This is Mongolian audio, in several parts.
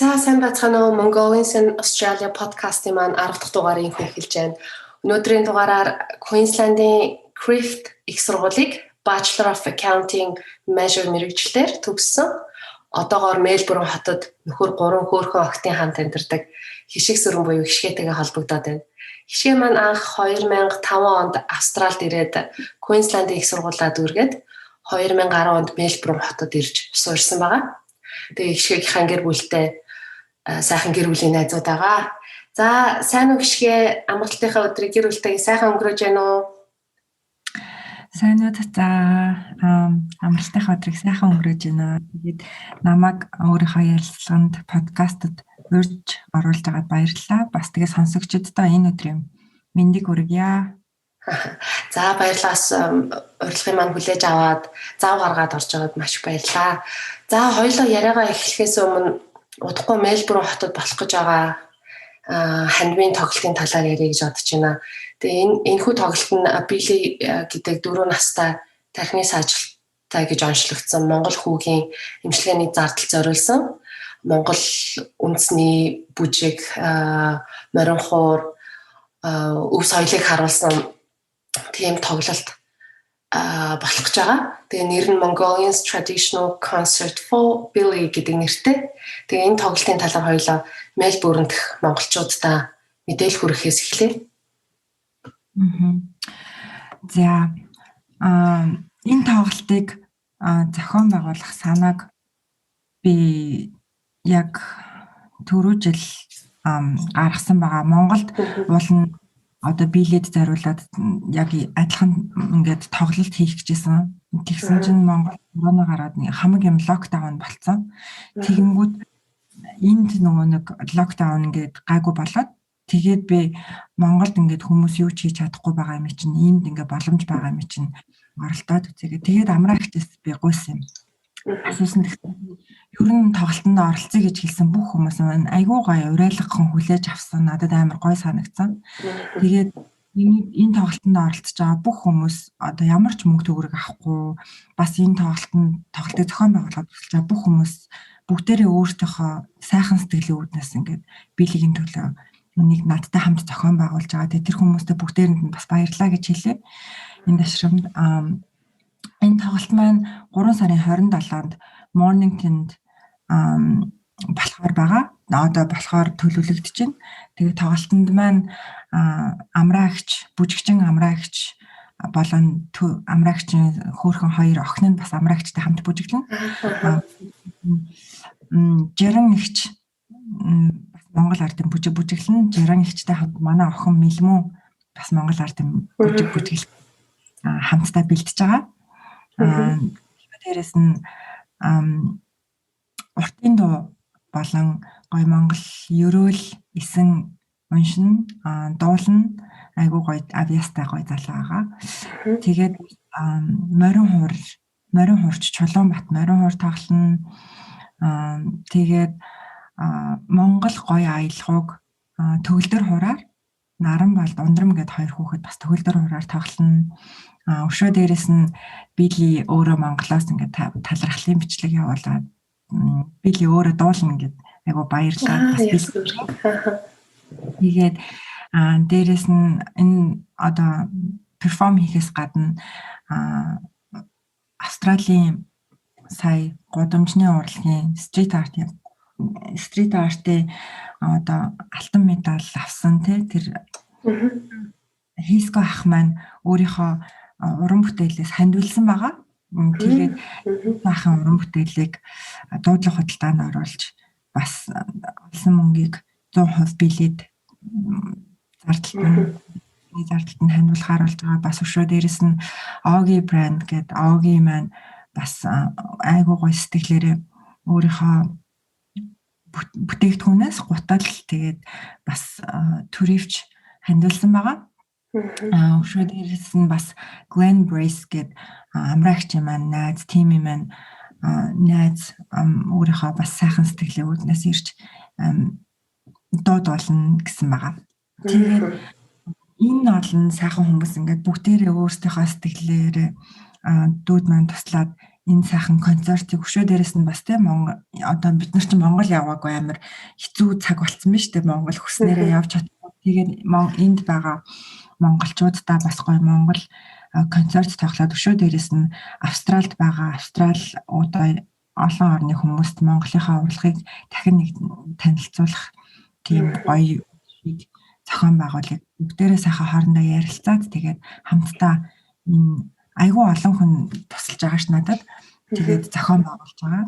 За сайн байцгаана уу Mongolians in Australia podcast-ийн маань 10 дахь дугаарыг эхэлж байна. Өнөөдрийн дугаараар Queensland-ийн Griffith их сургуулийг Bachelor of Accounting Measure мэргэжлэр төгссөн. Одоогоор Melbourne хотод нөхөр 3 хөөрхөн охидын хамт амьдардаг хишиг сүрэн буюу хишгээтэйгээ холбогдоод байна. Хишгээ маань анх 2005 онд Австралид ирээд Queensland-ийн их сургуулиуд үргээд 2010 онд Melbourne хотод ирж суурьсан байгаа. Тэгээ хишгээгийнхаа гэр бүлтэй сайхан гэр бүлийн найзуудаагаа. За сайн уу гişгээ амралтынхаа өдрийг гэр бүлтэйгээ сайхан өнгөрөөж байна уу? Сайн уу за амралтынхаа өдрийг сайхан өнгөрөөж байна. Тэгээд намайг өөрийнхөө ярилцлаганд подкастад урьж оруулж байгаад баярлалаа. Бас тэгээ сонсогчдод энэ өдрийн мэндийг хүргье. За баярлалаас урилгын маань хүлээж аваад зав гаргаад орж байгаад маш баярлалаа. За хоёулаа яриагаа эхлэхээс өмнө удахгүй Melbourne хотод болох гэж байгаа хандмын тоглолтын талаар ярих гэж бодож байна. Тэгээ энэхүү тоглолт нь Billy гэдэг 4 настай тархины саажилттай гэж онцлогдсон Монгол хүүгийн эмчилгээний зардал зориулсан Монгол үндэсний бүжиг, морин хуур, өв соёлыг харуулсан тийм тоглолт болох гэж байгаа. Тэгээ нэр нь Mongolians Traditional Concert for Billy гэдэг нэртэй. Тэгээ энэ тоглолтын талаар хоёулаа Melbourne дэх монголчуудаа мэдээлэл хүргэхээс эхлэе. За энэ тоглолтыг зохион байгуулах санааг би яг түрүү жил гаргасан байгаа. Монголд уулна одоо билет зариулаад яг адилхан ингээд тоглолт хийх гэжсэн. Тэгсэн чинь Монгол корона гараад нэг хамаг юм локдаун болцсон. Тэгэнгүүт энд нөгөө нэг локдаун ингээд гайгүй болоод тэгээд би Монголд ингээд хүмүүс юу ч хийж чадахгүй байгаа юм чинь энд ингээд боломж байгаа юм чинь оролдоод үзээгээ. Тэгээд амраагчдаас би гуйсан юм. Асуусан гэсэн ер нь тоглолтонд оролцъё гэж хэлсэн бүх хүмүүс маань айгүй гоё уриалгахан хүлээж авсан. Надад амар гоё санагдсан. Тэгээд энэ тоглолтонд оролцож байгаа бүх хүмүүс одоо ямар ч мөнгө төгрөг авахгүй бас энэ тоглолтыг зохион байгуулахад тусалж байгаа бүх хүмүүс бүгдээрээ өөртөөхөө сайхан сэтгэлийн үүднээс ингээд биелэгийн төлөө үнийг надтай хамт зохион байгуулж байгаа. Тэр хүмүүстээ бүгдээрэнд нь бас баярлалаа гэж хэлээ. Энэ ташрамд энэ тоглолт маань 3 сарын 27-нд Mornington-д болохоор байгаа. Одоо болохоор төлөвлөгдөж байна. Тэгээд тоглолтод маань амраагч, бүжигчин амраагч болон амраагчийн хөөрхөн 2 охин нь бас амраагчтай хамт бүжиглэн. Жерэн ихч бас Монгол ардын бүжиглэн. Жерэн ихчтэй хамт манай охин Мэлмүү бас Монгол ардын бүжиглэн хамтдаа бэлдэж байгаа. Дээрээс нь уртын дуу болон гоё монгол ерөөл эсэн уншин дуулна айгуу гоё авьяастай гоё залуу байгаа. Тэгээд морин хуурч Чулуунбат морин хуур тоглоно. Тэгээд монгол гоё аялгауг төгөлдөр хураар Наранбалд ундрам гэд 2 хүүхэд бас төгөлдөр хураар тоглоно. Өшөө дээрээс нь Билли өөрөө Монголоос ингээд талархлын бичлэг явуулаад Билли өөрөө дуулна гэд айгу баярлаа. Тэгээд дээрээс нь энэ одоо перформ хийхээс гадна Австралийн сая гудамжны урлагийн стрит артын одоо алтан медаль авсан тэр Хиско ах маань өөрийнхөө уран бүтээлээс хандвилсан байгаа. Тэгээд баахан уран бүтээлийг дуудлага худалдаанд оруулж бас олсон мөнгийг 100% билээд зардалд нь хандвалахаар болж байгаа. Бас өшөө дээрэс нь Оги брэнд гэдэг Оги маань бас айгуу гоё сэтгэлээрээ өөрийнхөө бүтээгдэхүүнээс гутал тэгээд бас төрөвч хандвалсан байгаа. Өшөө дээрээс нь бас Glen Brace гэдэг амраагч маань найз, тими маань найз өөрийнхөө бас сайхан сэтгэлийн үүднээс ирж дууд болно гэсэн байгаа. Тэгээд энэ олон сайхан хүмүүс ингээд бүгдээрээ өөрсдийнхөө сэтгэлээр дүүд маань туслаад энэ сайхан концертыг өшөө дээрээс нь бас тийм одоо бид нар чинь Монгол яваагүй амар хэцүү цаг болцсон биз дээ. Монгол хүснээрээ явж чадсан. Тэгээд энд байгаа монголчуудаа бас гоё монгол концерт тоглоод өшөө дээрээс нь Австралид байгаа Австрал одоо олон орны хүмүүст Монголынхаа урлагийг дахин нэг танилцуулах тийм гоё зохион байгуулалт бүгдээрээ сайхан хоорондоо ярилцаад тэгээд хамтдаа энэ айгүй олон хүн тусалж байгаа ш надад. Тэгээд зохион байгуулж байгаа.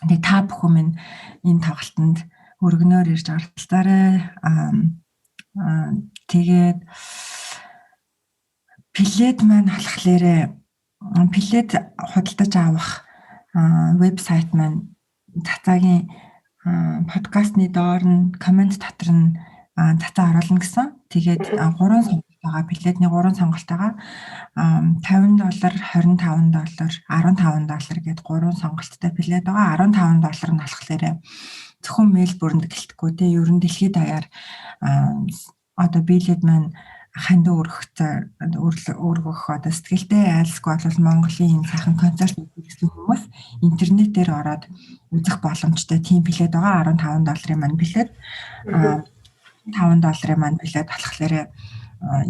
Тэгээд та бүхэн минь энэ тоглолтод өргөнөөр ирж оролцоорой. Тэгээд плед маань болохоор плед худалдаж авах вебсайт маань цацаагийн подкастны доор нь комент дотор нь цацаа оруулна гэсэн. Тэгээд 3 сонголт байгаа. Пледний 3 сонголт байгаа. $50, $25, $15 гээд 3 сонголттой плед байгаа. $15 нь болохоор зөвхөн Мельбурнд гэлтгүү те ерөн дэлхийд даяар одоо билет маань ханд өргөх одоо сэтгэлтэй айлсгүй бол Монголын энэ сайхан концерт үзэх хүмүүс интернетээр ороод үзэх боломжтой тийм билет байгаа. $15 маань билет. $5 маань билет болохоор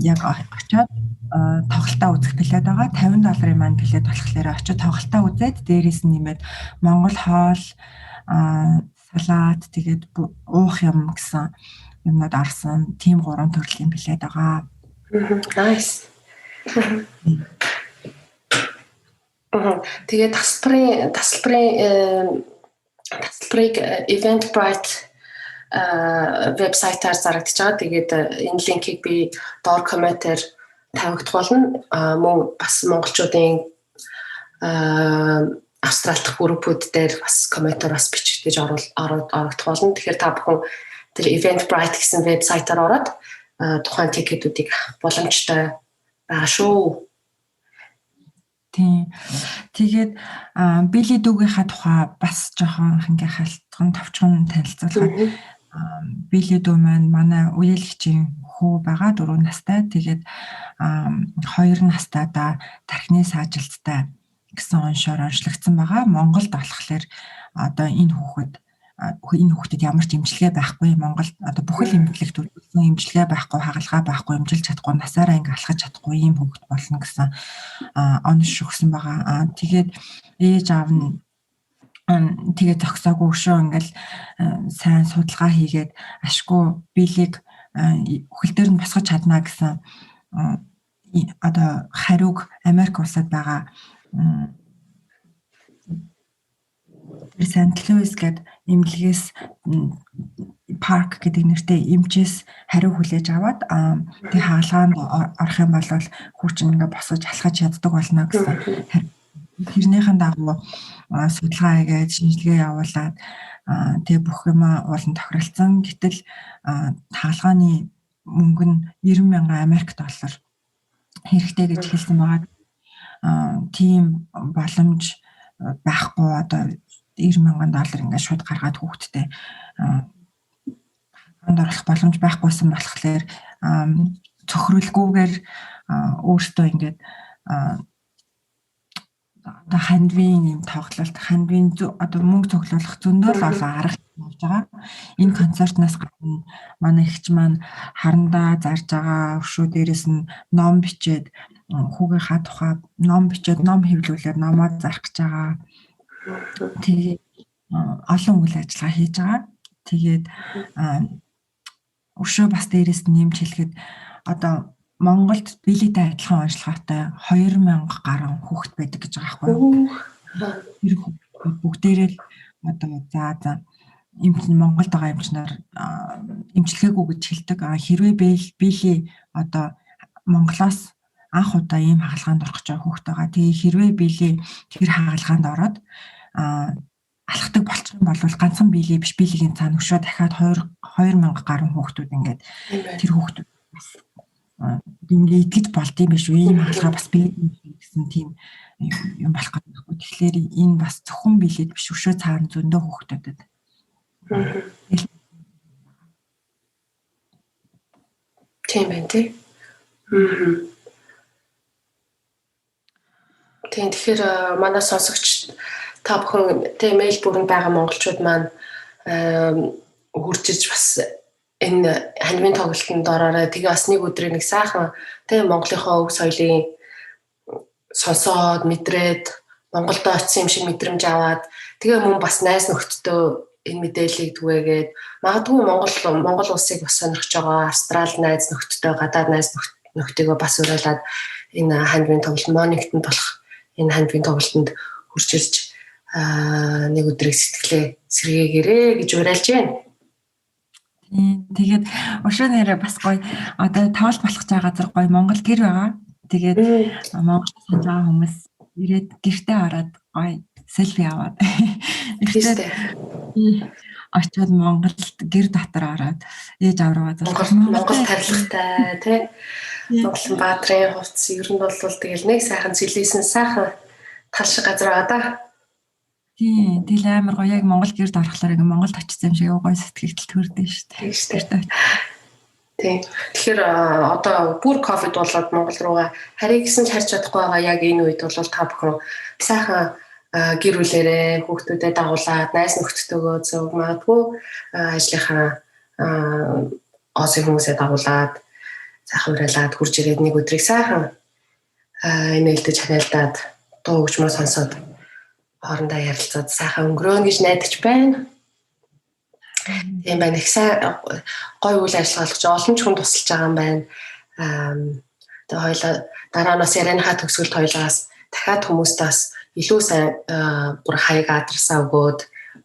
яг очиод тоглолтоо үзэх билет байгаа. $50 маань билет болохоор очиод тоглолтоо үзээд дээрээс нь нэмээд Монгол хоол, салат тэгээд уух юм гэсэн юмнууд арсан тийм 3 төрлийн билет байгаа. Nice. Тэгээд тасалбарыг Eventbrite вебсайтаар зарагдаж байгаа. Тэгээд энэ линкийг би доор комментээр тавигдуулна. Мөн бас монголчуудын Австрал дахь группүүд дээр бас комментээр бас бичиж оруулна. Тэгэхээр та бүхэн тэр Eventbrite гэсэн вебсайтаар ороод тухайн тикетүүдийг боломжтой байгаа шүү. Тийм. Тэгээд Билли Дүүгийнхаа тухай бас жоохон ингээ халтган товчхон танилцуулахад Билли Дүү маань манай үеэлэгчийн хүү байгаа 4 настай. Тэгээд 2 настайдаа тархины саажилттай гэсэн оншоор онцлогдсон байгаа. Монголд болохоор одоо энэ хүүхдэд ямар ч эмчилгээ байхгүй. Монголд одоо бүхэл эмнэлэгт үйлдвэрлэсэн эмчилгээ байхгүй, хагалгаа байхгүй, эмжилж чадахгүй, насаараа ингээ алхаж чадахгүй ийм хүүхэд болно гэсэн онш өгсөн байгаа. Тэгээд ээж аав нь тэгээд зогсоогүй өшөө ингээл сайн судалгаа хийгээд ашгүй биелийг үхэл дээр нь босгож чадна гэсэн одоо хариуг Америк улсад байгаа Сент Луис гээд эмнэлгээс парк гэдэг нэртэй эмчээс хариу хүлээж аваад тэг хаалгаанд орох юм бол хүүчин ингээ босгож алхаж чаддаг болно гэсэн тэрнийхэн дагуу судалгаа хийгээд шинжилгээ явуулаад тэг бүх юм уулан тохиролцсон. Гэтэл хаалгааны мөнгө нь $90,000 хэрэгтэй гэж хэлсэн байгаа. Тийм боломж байхгүй одоо $90,000 ингээд шууд гаргаад хүүхдтэй ханд оруулах боломж байхгүйсэн болохоор цохирлгүйгээр өөртөө ингээд одоо хандвийн юм тоглолт хандвийн одоо мөнгө цуглуулах зөндөл олон арга явж байгаа. Энэ концертнаас гадна манай эгч маань харандаа зарж байгаа өшөө дээрээс нь ном бичээд хүүгийнхаа тухай ном бичээд ном хэвлүүлээд номоо зарах гэж байгаа. Тэгээд олон үйл ажиллагаа хийж байгаа. Тэгээд өшөө бас дээрээс нь нэмж хэлэхэд одоо Монголд билетэй адилхан онцлогоотой 2,000 гаруй хүүхэд байдаг гэж байгаа байхгүй юу? Тэр хүүхэд бүгдээрээ л одоо Монголд байгаа эмчнэр эмчилгээгүй гэж хэлдэг. Хэрвээ били одоо Монголоос анх удаа ийм хагалгаанд орох гэж байгаа хүүхэд байгаа. Тэгээ хэрвээ били тэр хагалгаанд ороод алхдаг болчих юм бол ганцхан били биш билигийн цаана өшөө дахиад 2,000 гаруй хүүхдүүд ингээд тэр хүүхдүүд ингээд итгэж болдсон биш үү? Ийм хаалгаа бас бий гэсэн тийм юм болох гэдэг. Тэгэхээр энэ бас зөвхөн билет биш өшөө цаана зөндөө хүүхдүүдэд. Тийм байх тий. Тийм тэгэхээр манай сонсогч та бүхэн тийм Мельбурнд байгаа монголчууд маань хурж иж бас энэ ханивын тоглолтод ороорой. Тэгээ бас нэг өдрийн нэг сайхан тийм Монголынхоо өв соёлын сонсоод мэдрээд Монголд очсон юм шиг мэдрэмж аваад тэгээ мөн бас найз нөхдөдөө энэ мэдээллийг түгээгээд магадгүй Монгол улсыг бас сонирхож байгаа Австрали найз нөхдөдөө гадаад найз нөхдөдөө бас уриалаад энэ ханивын тоглолт Монингтон болох энэ ханивын тоглолтод хурж ирж нэг өдрийг сэтгэлээ сэргээгээрэй гэж уриалж байна. Тэгээд өшөөнөрөө бас гоё одоо тоглолт болох газар гоё Монгол гэр байгаа. Тэгээд Монгол санаж байгаа хүмүүс ирээд гэртээ ороод гоё селфи аваад ихтэй очоод Монголд гэр дотор ороод ээж авраа Монгол тарилгатай тий Монголын баатрын хувцс ер нь бол тэгэл нэг сайхан зилээсэн сайхан тал шиг газар байгаа да. Тийм тэгэл амар гоё яг Монгол гэрд орохлоор яг Монголд очсон юм шиг гоё сэтгэл төрдөө шүү дээ. Тийм. Тэгэхээр одоо бүр ковид болоод Монгол руугаа харъя гэсэн ч харж чадахгүй байгаа яг энэ үед бол та бүхэн сайхан гэр бүлэрээ хүүхдүүдэд дагуулад найз нөхдөдөө зөв магадгүй ажлынхаа осын хүмүүсээ дагуулад сайхан уриалаад хурж ирээд нэг өдрийг сайхан нээлтэж ханиалдаад дуу хөгжмөө сонсоод хоорондоо ярилцаад сайхан өнгөрөөнө гэж найдаж байна. Тийм байна. Их сайн гоё үйл ажиллагаа олгож олон ч хүн тусалж байгаа юм байна. Тэгээ хоёлаа дараа нь бас ярианыхаа төгсгөлд хоёлаас дахиад хүмүүстээс илүү сайн бүр хаяг адресаа өгөөд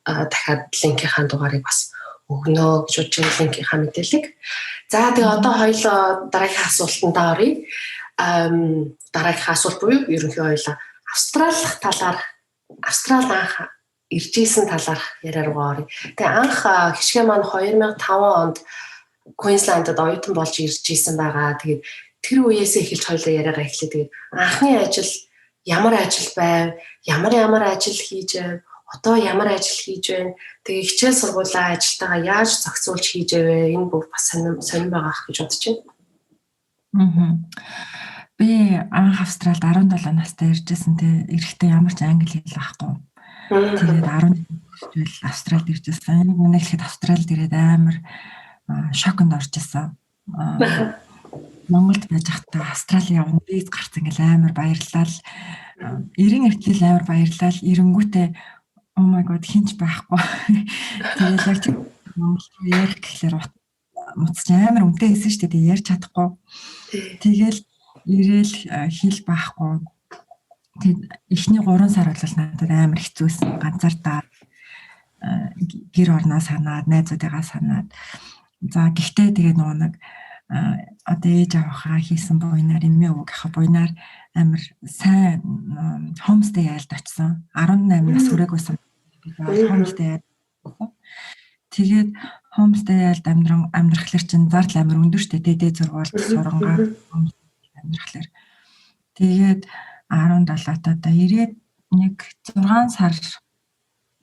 дахиад линкийнхаа дугаарыг бас өгнө гэж бодож байна линкийнхаа мэдээллийг. За тэгээ одоо хоёлоо дараагийн асуултанд оръё. Дараагийн асуулт буюу ерөнхий хоёлаа Австрали анх иржсэн талаарх яриаргаа оръё. Тэгээ анх хишгэ маань 2005 онд Queensland-д оюутан болж иржсэн байгаа. Тэгээд тэр үеэс эхэлж хоёлаа яриагаа эхлэв. Тэгээд анхны ажил ямар ажил байв? Ямар ажил хийж байв? Одоо ямар ажил хийж байна? Тэгээ хичээл сургуулаа ажилтайгаа яаж зохицуулж хийж байв? Энэ бүх бас сонирн байгаа ах гэж бодож байна. Би анх Австралид 17 настай иржсэн. Тэгээ эрэхтэй ямар ч англи хэл байхгүй. Тэгээд 10 жил Австралид иржсэн. Нэг ихэд Австралид ирээд амар шоконд орж исэн. Монголд байж байхдаа Австрали явна виз гарсан ингээл амар баярлал. 90 эртэл амар баярлал. Эренгүүтээ oh my god хинч байхгүй. Тэгээд яг Монгол ярих гэхлээр муцч амар үнэтэй хэлсэн шүү дээ. Ярьж чадахгүй. Тэгэл ирээл хэл байхгүй. Тэгээд эхний 3 сар бол надад амар хэцүүсэн. Ганцаардаа гэр орноо санаад, найзуудыгаа санаад. За гэхдээ тэгээд нөгөө нэг одоо ээж авахаа хийсэн буйнаар эмээ өвөг ахаа буйнаар амар сайн хомстей айлд очсон. 18 нас хүрээгүйсэн. Хомстей. Тэгээд хомстей айлд амьдрахлаар чинь зардал амар өндөр штэ дэдээ зургуулт сурангаар амьдрахлаар. Тэгээд 17 таада ирээд нэг 6 сар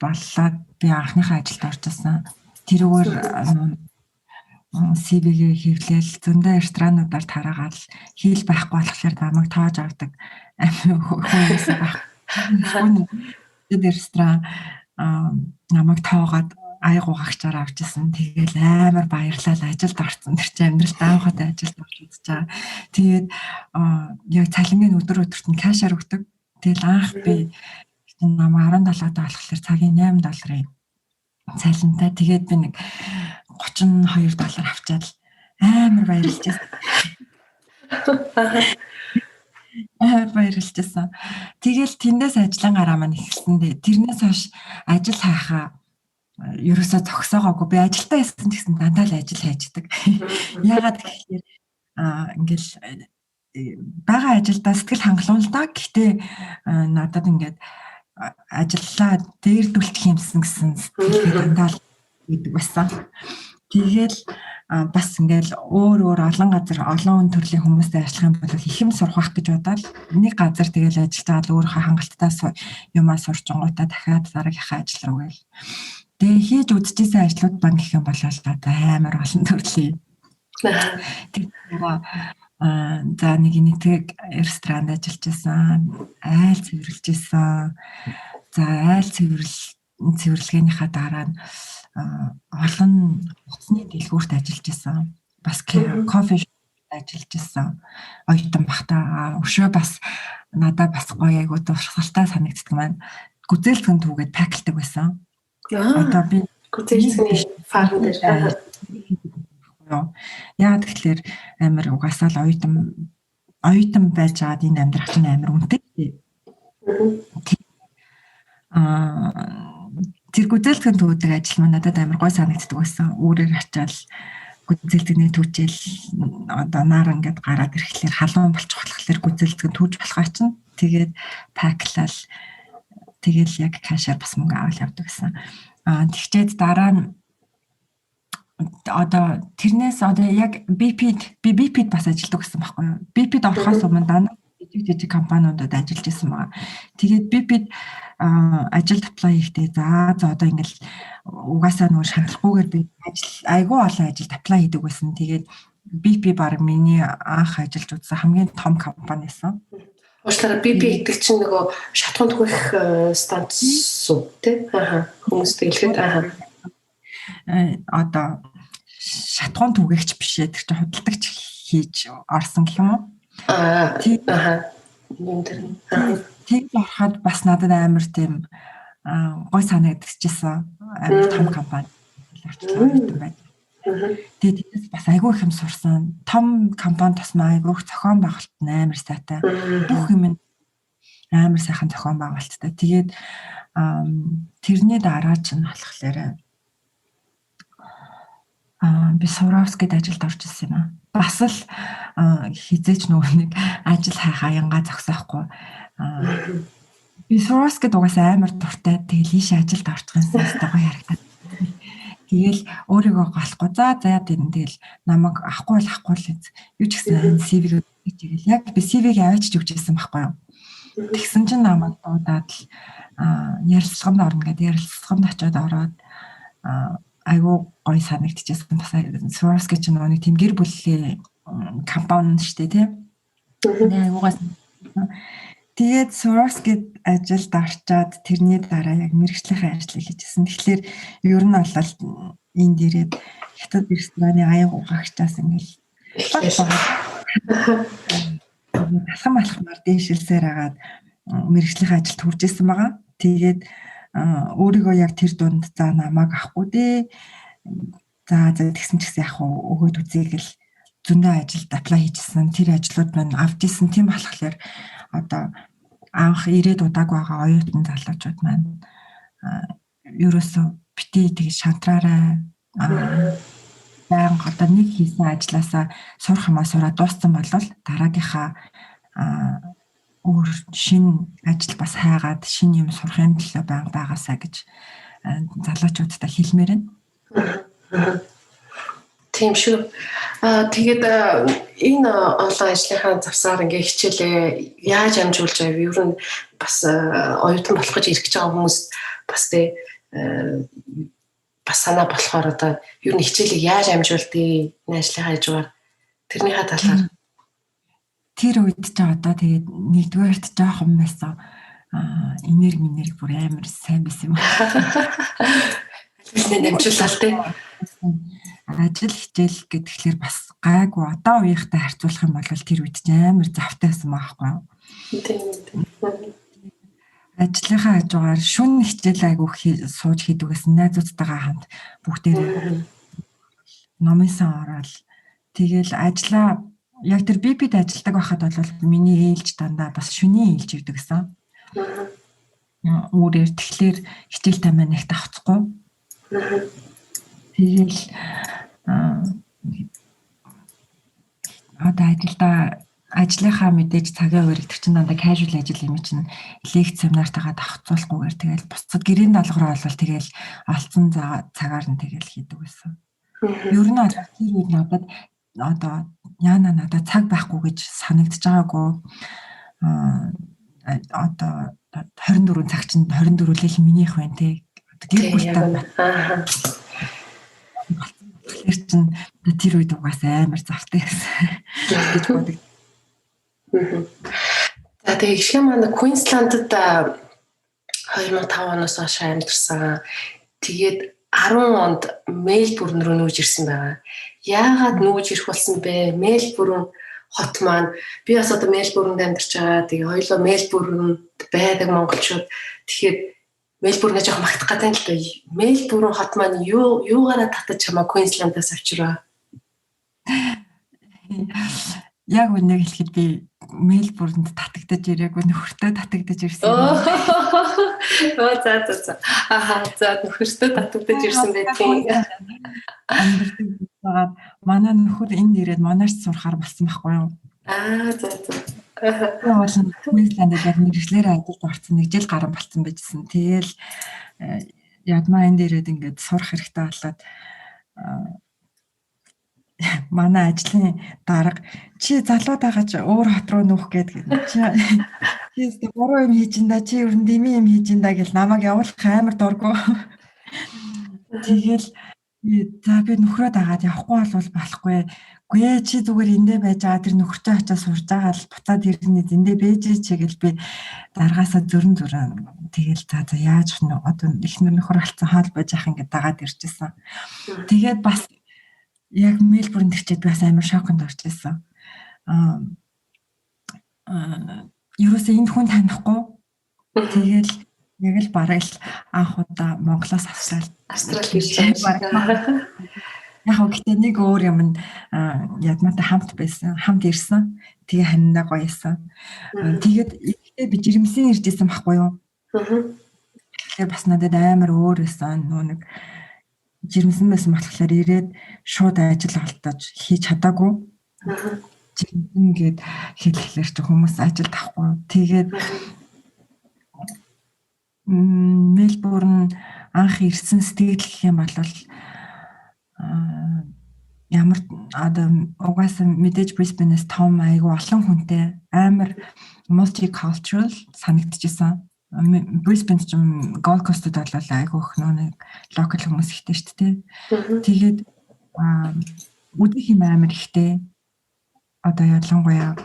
боллоод би анхныхаа ажилд орчихсон. Тэрүүгээр CV-гээ хэвлээл зөндөө ресторануудаар тараагаад хийл байхгүй болохоор намайг тоож авдаг хүмүүс байх. Тэгээд ресторан намайг тоогоод айгуу гагчаар авчихсан. Тэгээл амар баярлал ажилд орсон. Тэр чинь амьдралд анхудаа ажилд орж үзэж байгаа. Тэгээд яг цалингийн өдрөд нь кашаар өгдөг. Тэгэл анх би намайг 17 таа болохоор цагийн $8 цалинтай. Тэгээд би нэг $32 авчаад амар баярлж байсан. Баярлжсэн. Тэгэл тэндээс ажлын гараа маань эхэлсэн. Тэрнээс хойш ажил хайхаа ерөөсөө зогсоогоогүй. Би ажилтаа байсан ч гэсэн дандаа л ажил хайждаг. Яагаад гэхээр ингээл бага ажилдаа сэтгэл хангалуун л да. Гэхдээ надад ингээд ажиллаа дээрдүүлчих юмсан гэсэн сэтгэл дандаа л идэг байсан. Тэгэл бас ингээл өөр олон газар олон төрлийн хүмүүстэй ажиллах юм бол их юм сурах байх гэж бодоод нэг газар тэгэл ажиллаад өөрийнхөө хангалттай юмаа сурчингуудаа дахиад дараагийнхаа ажил руу гээл. Тэгээ хийж үзчихсэн ажлууд баг гэх юм бол одоо амар олон төрлийн. За нэг нийтэг ресторанд ажиллаж байсан. Айл цэвэрлэж байсан. За айл цэвэрлэгийнхаа дараа нь олон утасны дэлгүүрт ажиллаж байсан. Бас кофе шопт ажиллаж байсан. Оюутан бахта өшөө бас надад бас гоё айгуу дурсгалтай санагддаг маань гүзээлтгэн түүгээд таклдаг байсан. Одоо би гүзээлтгэний фарм дээр яа тэгэхээр амар угаасаа л оюутан байж байгаад энэ амьдрах чинь амар үнэтэй. Тэр гүзээлтгэн төвөдөг ажил маань надад амар гой санагддаг байсан. Өөрөөр ачаал гүзээлтгэний түүжэл одоо наар ингээд гараад ирэхлээр халуун болчих болохоор гүзээлтгэн түүж болохоо чинь тэгээд паклал тэгэл яг кашаар бас мөнгө аваад явдаг гэсэн. Тэгчээд дараа нь одоо тэрнээс одоо яг BP-д бас ажилладаг гэсэн байхгүй юу? BP-д орохоос өмнө дандаа жижиг компаниудад ажиллаж байсан байгаа. Тэгээд BP-д ажилд apply хийхдээ за одоо ингээл угаасаа нөгөө шантрахгүйгээр би айгүй олон ажилд apply хийдэг байсан. Тэгээд BP баг миний анх ажиллаж үзсэн хамгийн том компани байсан. Уучлаарай BP гэдэг чинь нөгөө шатхуун түгэх станц уу тий? Хүмүүстэй хэлэхэд одоо шатхуун түгээгч биш ээ, тэр чинь худалдагч хийж орсон гэх юм уу? Тийм ороход бас надад амар тийм гой санагдчихсан. Амар том компани орчлоо байна. Тэгээд бас айгүй их юм сурсан. Том компани тасмаа айгүй зохион байгуулалт амар сайтай. Бүх юм амар сайхан зохион байгуулалттай. Тэгээд тэрний дараа ч нь болохоор би Суровскид ажилд орж ирсэн юм аа. Бас л хизээч нөгөө нэг ажил хайхаа янга зогсоохгүй. Би Суровскид угаасаа амар дуртай. Тэгэл ийшээ ажилд орчих юмсан гоё харагдаад. Тэгэл өөрийгөө голохгүй. За тэгэл намайг авахгүй л юу ч гэсэн CV-г хийгээл яг би CV-г аваачиж өгчээсэн байхгүй юу. Тэгсэн чинь намайг дуудаад л ярилцлаганд орно гэдэг ярилцлаганд очиод ороод айгуу гоё санагдчихсан. Бас Суровский ч нэг тийм гэр бүлийн компани шүү дээ тий. Айгуугаас тэгээд Суровскид ажилд орчоод тэрний дараа яг мэргэжлийн ажлыг хийжсэн. Тэгэхээр ер нь бол энд ирээд хятад рестораны аяг угаагчаас ингээл алхамаар дээшилсээр агаад мэргэжлийн ажилд хүрж исэн байгаа. Тэгээд өөрийгөө яг тэр дунд за намайг авахгүй дээ. За тэгсэн ч гэсэн яг өгөөд үзээгэл зөндөө ажилд apply хийжсэн. Тэр ажлууд маань авдийсэн. Тийм болохоор одоо анх ирээд удааг байгаа оюутан залуучууд маань ерөөсөө бити тэг шантраарай. Баян одоо нэг хийсэн ажилласаа сурах юмаа сураад дууссан бол дараагийнхаа өөр шинэ ажил бас хайгаад шинэ юм сурахын төлөө байгаасаа гэж залуучуудтай хэлмээр байна. Тийм шүү. Тэгээд энэ онлайн ажлынхаа завсаар ингээ хичээлээ яаж амжуулж байв? Ер нь бас оюутан болох гэж ирэх гэж байгаа хүмүүс бас бас санаа болохоор одоо ер нь хичээлийг яаж амжуулдгийг энэ ажлынхаа хажуугаар тэрнийхээ талаар тэр үед ч одоо тэгээд нэгдүгээрт жоохон байсан энерги бүр амар сайн байсан юм. Ажлын амжуулалт тий. Ажил хичээл гэдгээр бас гайгүй одоо үеийнхтэй харьцуулах юм бол тэр үед ч амар завтай байсан байхгүй юу? Тийм. Ажлынхаа хажуугаар шүн хичээл айгүй сууж хийдэг гэсэн найзуудтайгаа хамт бүгдээ номын сан ороод тэгэл ажиллаа яг тэр BP-д ажилладаг байхад бол миний ээлж дандаа бас шүний ээлж өгдөг гэсэн. Өөрөөр тэгэхээр хичээл тамаа нэг тавцахгүй. Тэгэл одоо ажлынхаа мэдээж цагийн үеэр гэдэг чинь дандаа casual ажил юм чинь лекц семинартайгаа давхцуулахгүйгээр тэгэл бусцад гэрийн даалгавар болвол тэгэл олцсон цагаар нь тэгэл хийдэг байсан. Ер нь тэр үед надад одоо яана надад цаг байхгүй гэж санагдаж байгаагүй. Одоо 24 цаг чинь 24-өл минийх байна те. Гэр бүлтэй. Тэгэхээр чи чинь тэр үед угаасаа амар завтай гэсэн гэж боддог. За тэгээ гişгэн манай Queensland-д 2005 оноос хойш амьдарсан. Тэгээд 10 онд Мельбурн руу нүүж ирсэн байгаа. Яагаад нүүж ирэх болсон бэ? Мельбурн хот маань би бас одоо Мельбурнд амьдарч байгаа. Тэгээ хоёулаа Мельбурнд байдаг монголчууд. Тэгэхээр Мельбурнээ жоох магтах гэдэг юм л да. Мельбурн хот маань юугаараа татаж чамаа Queensland-аас авчираа? Яг үнэ хэлэхэд би Мельбурнд татагдаж ирээгүй, нөхөртөө татагдаж ирсэн. За. За нөхөртөө татагдаж ирсэн байдгийг. Амьдардаг. Манай нөхөр энд ирээд манайч сурахаар болсон байхгүй юу? За. Би бол Queensland-д яг мэргэжлэр ажиллаж орсон 1 жил гарсан болсон байжсэн. Тэгэл ядмаа энд ирээд ингээд сурах хэрэгтэй болоод манай ажлын дарга чи залууд байгаа ч өөр хот руу нүүх гэдэг. Чи буруу юм хийж энэ да чи ер нь дими юм хийж энэ да гэж намайг явуулах амар дурггүй. Тэгэл за би нөхрөө дагаад явахгүй бол болохгүй. Гүй чи зүгээр эндээ байж байгаа тэр нөхөртэй очиж сурж байгаа л буцаад ирнэ зэндээ бэж чи гэл би даргаасаа зөрөн тэгэл за яаж вэ одоо ихнэр нөхөр алцсан хаал байж ах ингээд дагаад ирчихсэн. Тэгээд бас яг Мельбурнд ирчээд би бас амар шоконд орж ирсэн. Ерөөсөө энэ хүн танихгүй. Тэгэл яг л бараг л анх удаа Монголоос Австрали ирж байгаа. Яг гэхдээ нэг өөр юм ядмаатай хамт байсан, хамт ирсэн. Тэгээ ханиндаа гоёсэн. Тэгээд би жирэмсэн ирж исэн байхгүй юу? Тэгээ бас надад амар өөр байсан. Нэг жирэмсэн байсан болохоор ирээд шууд ажил олдож хийж чадаагүй. Ингээд хэлэхлээр ч хүмүүс ажил авахгүй. Тэгээд Мельбурн анх ирсэн сэтгэл гэх юм бол ямар одоо угаасаа мэдээж Brisbane-с том айгүй олон хүнтэй амар multicultural санагдчихсан. Brisbane ч Gold Coast-д бол айгүй их нэг локал хүмүүс ихтэй шүү дээ. Тэгээд үзэх юм амар ихтэй. Одоо ялангуяа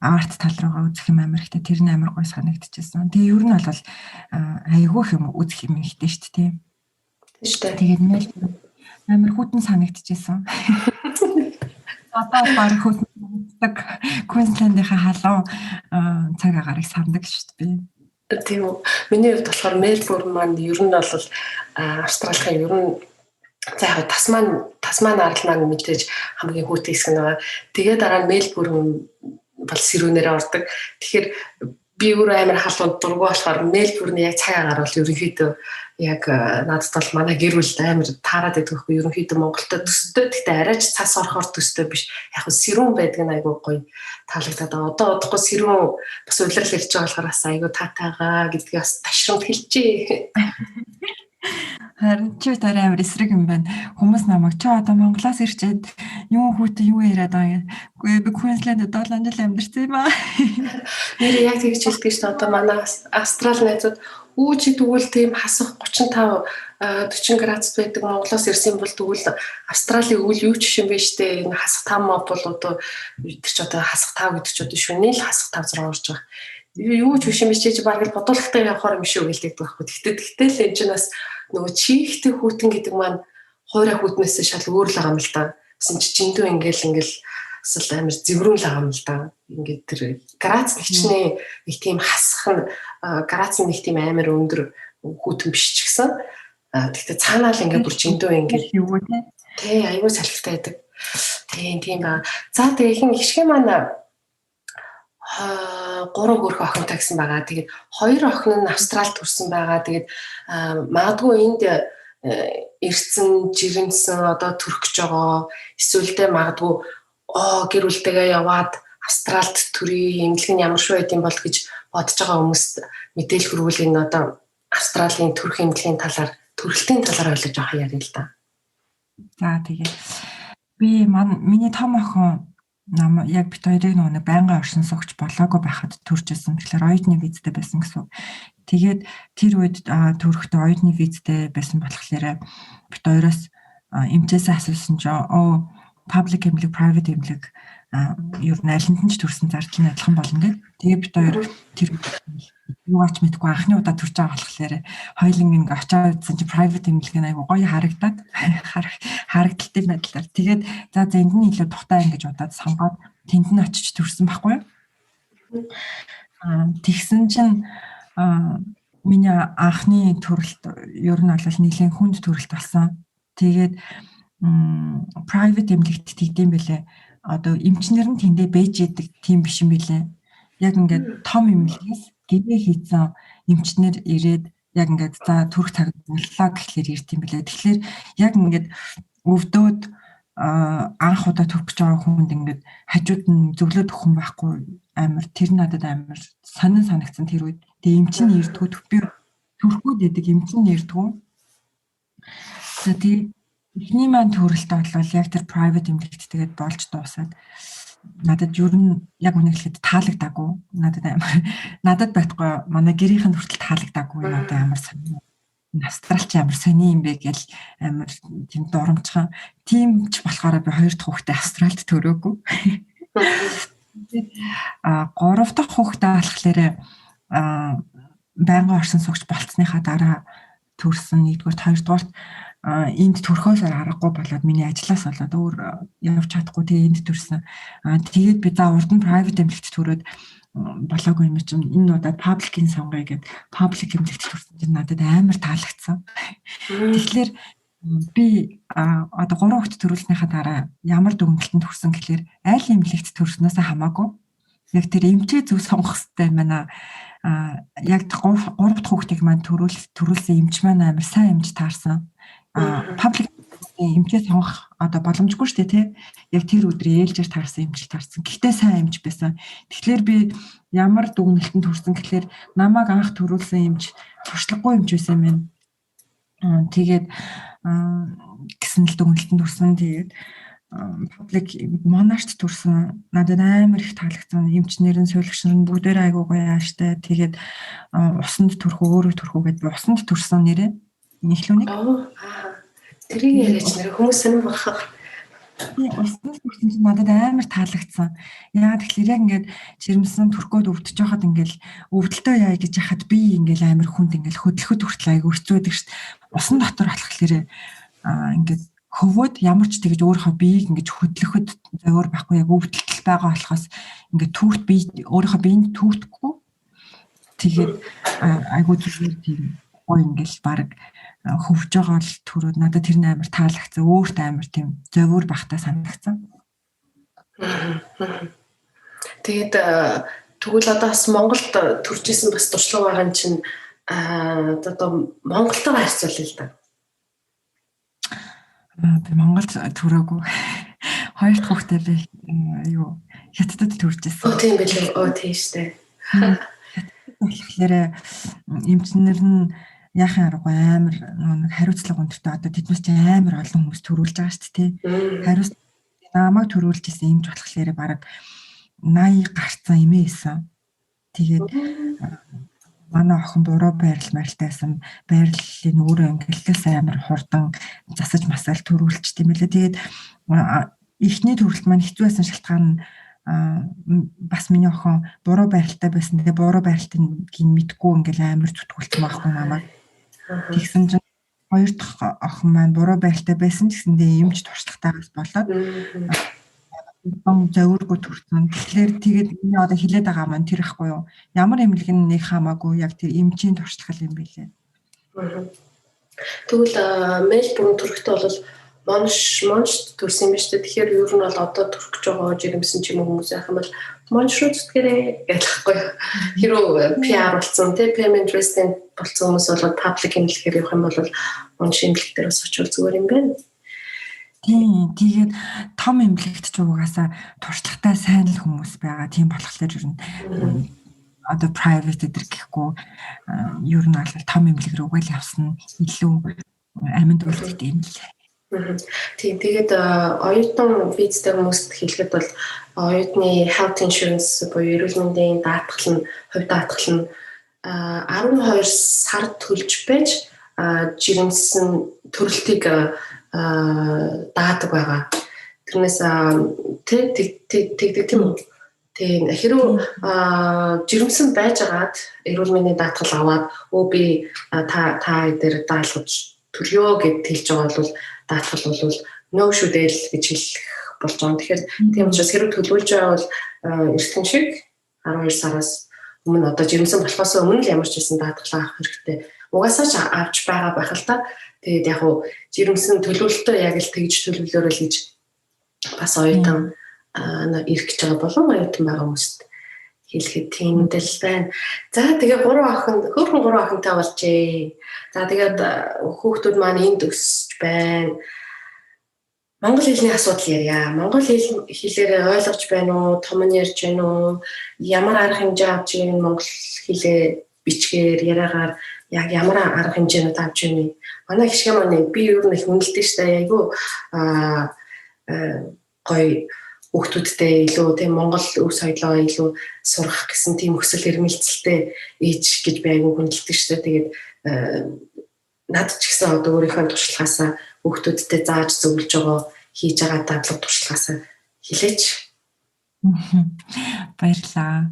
арт тал руугаа үзэх юм амар ихтэй. Тэр нь амар гоё санагдчихсан. Тэгээ ер нь бол айгүй их юм үзэх юм ихтэй шүү дээ. Тэгээд Мельбурн амар хүйтэн санагдчихсан. Одоо баг хүйтэн санагддаг Queensland-ийнхаа халуун цаг агарыг сандаг шүү дээ. Тийм үү. Миний хувьд болохоор Мельбурн маань ер нь бол Австралийн ер нь за яг Тасман арал маань мэдээж хамгийн хүүтэй хэсэг нь байгаа. Тэгээ дараа нь Мельбурн бол сэрүүнээрээ ордог. Тэгэхээр би өөрөө амар халуун дургу болохоор Мельбурны яг цаг агаар бол ерөнхийдөө яг надад бол манай гэр бүл амар таарад байдаг байхгүй ерөнхийдөө Монголтой төстэй. Гэхдээ арайч цас орохоор төстэй биш. Яг нь сэрүүн байдаг нь айгүй гоё таалагдаад байгаа. Одоо удахгүй сэрүүн бас улирал ирж байгаа болохоор бас айгүй таатайгаа гэдгийг бас ташрамд хэлчихье. Харин чи тарай амар эсрэг юм байна. Хүмүүс намайг чи одоо Монголоос ирчээд юу хүүтэй юу яриад байгаа юм. Үгүй би Queensland-д 7 жил амьдарсан юм аа. Нэр яг тэгж хэлдэг шүү дээ. Одоо манай Австрали найзууд үү чи тэгвэл тийм хасах 35 40 градус байдаг Монголоос ирсэн бол тэгвэл Австралийн үйл юу ч юм бэ штэ. Энэ хасах 5 мод бол одоо тэр чи одоо хасах 5 гэдэг чи одоо шөнийн л хасах 5 6 орж байгаа. Юу ч биш юм чи баг л бодуулахтай явахаар юм шүү гэлдэг байхгүй. Тэгтэл энэ ч бас нөгөө чихтэй хүүтэн гэдэг маань хуурай хүүтнээс шал өөр л байгаа юм л да. Гэсэн чи жиндүү ингээл асал амар зэврүүн л байгаа юм л да. Ингээд тэр Грац гिचнээ нэг тийм хасах Грац нэг тийм амар өндөр хүүтэн биш ч гэсэн. Тэгтээ цаанаа л ингээд бүр жиндүү ингээд юу вэ? Тий, аюу салхитай байдаг. Тийм ба. За тэгээ ихэнх гişгэ маань 3 хөрх охинтой гэсэн байгаа. Тэгээд 2 охин нь Австралид төрсэн байгаа. Тэгээд магадгүй энд ирсэн, жирэмсэн, одоо төрөх гэж байгаа. Эсвэл магадгүй гэр бүлтэйгээ яваад Австралид төрийн эмнэлэг нь ямар шүү байд юм бол гэж бодож байгаа хүмүүст мэдээлэл хүргүүл энэ одоо Австралийн төрөх эмнэлгийн талаар, төрөлтийн талаар ойлгож авах яриа л да. За тэгээд би миний том охин яг бит хоёрыг нэг байнгын оршин суугч болоогүй байхад төржсэн. Тэгэхээр оюутны визтэй байсан гэсэн. Тэгээд тэр үед төрөхдөө оюутны визтэй байсан болохоор бит хоёроос эмчээсээ асуусан чинь public эмнэлэг, private эмнэлэг ер нь алинд нь ч төрсэн зардал нь адилхан болно гэдэг. Тэгээ бид хоёр тэр юугаач мэдгүй анхны удаа төрж байгаа болохоор хоёулын ингээ очиад үзсэн чинь private эмнэлэг нь айгу гоё харагдаад харагдaltaй байдлаар тэгээд за энд нь илүү тухтай ингэж удаад сонгоод тэнд нь очиж төрсэн байхгүй юу? Тэгсэн чинь миний анхны төрөлт ер нь бол нэлийн хүнд төрөлт болсон. Тэгээд private эмнэлэгт тэгдэм бэлээ. Одоо эмчнэр нь тэндээ байж идэг тийм биш юм билээ. Яг ингээд том эмнэлгээс гэрээ хийцэн эмчнэр ирээд яг ингээд за төрөх цаг боллоо гэхлээр ирд юм билээ. Тэгэхээр яг ингээд өвдөөд анх удаа төрөх гэж байгаа хүнд ингээд хажууд нь зөвлөд өгөх хүн байхгүй амар тэр надад амар сонин санагдсан тэр үед. Тэгээ эмч нь ирдгүү би төрөхүүд байдаг эмч нь ирдгүү. За тэгээ эхний маань төрөлт бол яг тэр private эмнэлэгт тэгээд болж дуусаад надад ер нь яг үнэ хэлэхэд таалагдаагүй. Надад байтугай манай гэрийнхэн хүртэл таалагдаагүй надад амар сонир. Австралч амар сони юм бэ гэл амар тийм дурамчхан. Тийм ч болохоор би 2 дахь хүүхдээ Австралид төрөөгүй. Гурав дахь хүүхдээ болохоор байнгын оршин суугч болцсныхаа дараа төрсөн. Нэгдүгээр, хоёрдугаар энд төрхөөсөө аргагүй болоод миний ажлаас болоод өөр явж чадахгүй тэгээ энд төрсэн. Тэгээд би за урд нь private эмнэлэгт төрөөд болоогүй юм чинь энэ удаад public-ийн сонгоё гэд public эмнэлэгт төрсөн чинь надад амар таалагдсан. Тэгэхээр би одоо 3 хүүхэд төрүүлснийхаа дараа ямар дүгнэлтэнд төрсөн гэхэлэр аль эмнэлэгт төрснөөс хамаагүй яг тэр эмчээ зөв сонгох хэрэгтэй байна. Яг 3 дахь хүүхдийг маань төрүүлсэн эмч маань амар сайн эмч таарсан. Public эмчээ сонгох одоо боломжгүй шүү дээ тий. Яг тэр өдрийн ээлжээр таарсан эмчл таарсан. Гэхдээ сайн эмч байсан. Тэгэхээр би ямар дүгнэлтэнд төрсөн гэхэлэр намайг анх төрүүлсэн эмч туршлагагүй эмч байсан юм байна. Тэгээд гэсэн л дүгнэлтэнд төрсөн. Тэгээд public монарт төрсөн. Надад амар их таалагдсан. Эмчнэр нь сувилагчнэр нь бүгдээрээ айгуу гоё ааштай. Тэгээд усанд төрөх өөрөө төрөх гэдэг усанд төрсөн нэрээ нийлүүлник. Тэрийг яриач нэр хүмүүс сонирм бахах. Усанд төрсөн чинь надад амар таалагдсан. Яагаад тэгэхээр яг ингээд жирэмсэн төрхөөд өвдөж байхад ингээл өвдөлтөө яа гэж яхад би ингээл амар хүнд ингээл хөдөлгөхөд хүртэл айгуу хэцүү байдаг шүү дээ. Усан дотор болохоор ингээд хөвөөд ямар ч тэгж өөрийнхөө биеийг ингэж хөдлөхөд зөөр байхгүй яг өвдөлтөл байгаа болохоос ингээд түүхт би өөрийнхөө биеийг түүхтэхгүй. Тэгээд айгуу зүгээр тийм гоё ингээл баг хөвж байгаа л төрөөд надад тэр амар таалагдсан. Өөрт амар тийм зовөр бахтай санагдсан. Тэгээд тэгвэл одоо бас Монголд төрж исэн бас туршлага байгаа юм чинь одоо Монголтойгоо харьцуулъя л да. Би Монголд төрөөгүй. 2 дахь хүүхдээ би Хятадд төрж исэн. Тийм байлээ. Тийм штэ. Тэгэхээр эмчнэр нь яахын аргагүй амар нэг хариуцлага өндөртэй одоо тэднээс чинь амар олон хүмүүс төрүүлж байгаа шүү дээ. Хариуцлага намайг төрүүлж исэн эмч болохоор бараг 80 гарцсан эмээ исэн. Тэгээд манай охин буруу байрал марилтайсан. Байрлалын өөрөө ингэлээс амар хурдан засаж масаал төрүүлж тийм байлээ. Тэгээд эхний төрөлт маань хэцүү байсан шалтгаан нь бас миний охин буруу байралтай байсан. Тэгээ буруу байралтыг мэдгүй ингээл амар зүтгүүлсэн байхгүй намайг. Тэгсэн чинь 2 дахь охин маань буруу байралтай байсан гэсэндээ эмч туршлагатайгаас болоод зөөргөө төрсөн. Тэгэхээр тэгээд миний одоо хилээд байгаа маань тэр ихгүй юу? Ямар эмнэлэг нэг хамаагүй яг тэр эмчийн туршлага юм билээ. Тэгвэл Мельбурн төрөхтэй бол Моншд төрсэн юм ба шүү дээ. Тэгэхээр ер нь бол одоо төрөх гэж байгаа жирэмсэн ч юм уу хүмүүс яах юм бол Монш руу зүтгэрээ гэхгүй юу? Хэрвээ PR болсон тий payment resident болсон хүмүүс бол public эмнэлгээр явах юм бол Монш эмнэлэг дээр бас очивол зүгээр юм байна. Тийм. Тэгээд том эмнэлэгт ч угаасаа туршлагатай сайн л хүмүүс байгаа. Тийм болохоор ер нь одоо private эдэр гэхгүй ер нь бол том эмнэлэг рүү угаал явсан илүү аминд үлддэг юм л. Тийм. Тэгээд оюутан визтэй хүмүүст хэлэхэд бол оюутны health insurance буюу эрүүл мэндийн даатгал нь хувь даатгал нь 12 сар төлж байж жирэмсэн төрөлтийг даадаг байгаа. Тэрнээс тэгдэг тийм үү? Тийм хэрвээ жирэмсэн байжгаад эрүүл мэндийн даатгал аваад би та дээр даалгавч төрөө гэд хэлж байгаа бол даатгал бол no шүү дээ л гэж хэлэх болж байгаа. Тэгэхээр тийм учраас хэрвээ төлөвлөж байгаа бол эртхэн шиг 12 сараас өмнө одоо жирэмсэн болохоос өмнө л ямар ч байсан даатгалаа авах хэрэгтэй. Угаасаа ч авч байгаа байх л та. Тэгээд яг хуу жирэмсэн төлөвлөлтөө яг л тэгж төлөвлөөрэй л гэж бас оюутан ирэх гэж байгаа болон оюутан байгаа хүмүүст хэлэхэд тийм мэдээлэл байна. За тэгээ 3 охинтой болжээ. За тэгээд хүүхдүүд маань энд өсөж байна. Монгол хэлний асуудал ярья. Монгол хэлээр ойлгож байна уу? Том нь ярьж байна уу? Ямар арга хэмжээ авч ийн монгол хэлээ бичгээр яриагаар яг ямар арга хэмжээнүүд авч ийн. Манай гişгэ маань би юу нэг хүндэлдэг штэ. Айгу гоё хүүхдүүдтэй илүү тийм монгол өв соёлоо илүү сурах гэсэн тийм хүсэл эрмэлзэлтэй ээж гэж би айгу хүндэлдэг штэ. Тэгээд над ч гэсэн одоо өөрийнхөө туршлагаасаа хүүхдүүдтэй зааж зөвлөж байгаа хийж байгаа дадлаг туршлагаасаа хэлээч. Баярлалаа.